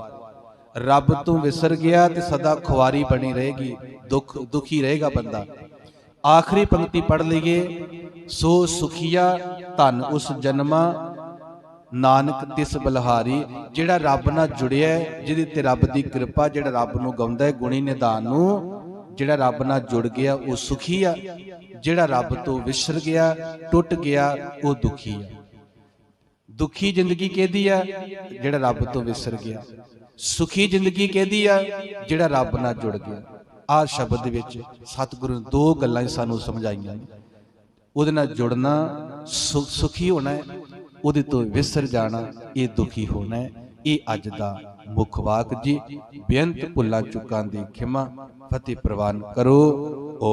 ਰੱਬ ਤੋਂ ਵਿਸਰ ਗਿਆ ਤੇ ਸਦਾ ਖੁਆਰੀ ਬਣੀ ਰਹੇਗੀ, ਦੁਖੀ ਰਹੇਗਾ ਬੰਦਾ। ਆਖਰੀ ਪੰਕਤੀ ਪੜ੍ਹ ਲਈਏ, ਸੋ ਸੁਖੀਆ ਧਨ ਉਸ ਜਨਮਾ, ਨਾਨਕ ਤਿਸ ਬਲਹਾਰੀ। ਜਿਹੜਾ ਰੱਬ ਨਾਲ ਜੁੜਿਆ, ਜਿਹਦੇ ਤੇ ਰੱਬ ਦੀ ਕਿਰਪਾ, ਜਿਹੜਾ ਰੱਬ ਨੂੰ ਗਾਉਂਦਾ ਹੈ ਗੁਣੀ ਨਿਧਾਨ ਨੂੰ, ਜਿਹੜਾ ਰੱਬ ਨਾਲ ਜੁੜ ਗਿਆ ਉਹ ਸੁਖੀ ਆ। ਜਿਹੜਾ ਰੱਬ ਤੋਂ ਵਿਸਰ ਗਿਆ, ਟੁੱਟ ਗਿਆ, ਉਹ ਦੁਖੀ ਆ। ਦੁਖੀ ਜ਼ਿੰਦਗੀ ਕਿਹਦੀ ਆ? ਜਿਹੜਾ ਰੱਬ ਤੋਂ ਵਿਸਰ ਗਿਆ। ਸੁਖੀ ਜ਼ਿੰਦਗੀ ਕਿਹਦੀ ਆ? ਜਿਹੜਾ ਰੱਬ ਨਾਲ ਜੁੜ ਗਿਆ। ਆਹ ਸ਼ਬਦ ਦੇ ਵਿੱਚ ਸਤਿਗੁਰੂ ਨੇ ਦੋ ਗੱਲਾਂ ਹੀ ਸਾਨੂੰ ਸਮਝਾਈਆਂ ਨੇ। ਉਹਦੇ ਨਾਲ ਜੁੜਨਾ ਸੁਖੀ ਹੋਣਾ ਹੈ, ਉਹਦੇ ਤੋਂ ਵਿਸਰ ਜਾਣਾ ਇਹ ਦੁਖੀ ਹੋਣਾ ਹੈ। ਇਹ ਅੱਜ ਦਾ ਮੁੱਖ ਵਾਕ ਜੀ। ਬੇਅੰਤ ਭੁੱਲਾਂ ਚੁੱਕਾਂ ਦੀ ਖਿਮਾ। ਫਤਿਹ ਪ੍ਰਵਾਨ ਕਰੋ।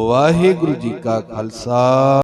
ਵਾਹਿਗੁਰੂ ਜੀ ਕਾ ਖਾਲਸਾ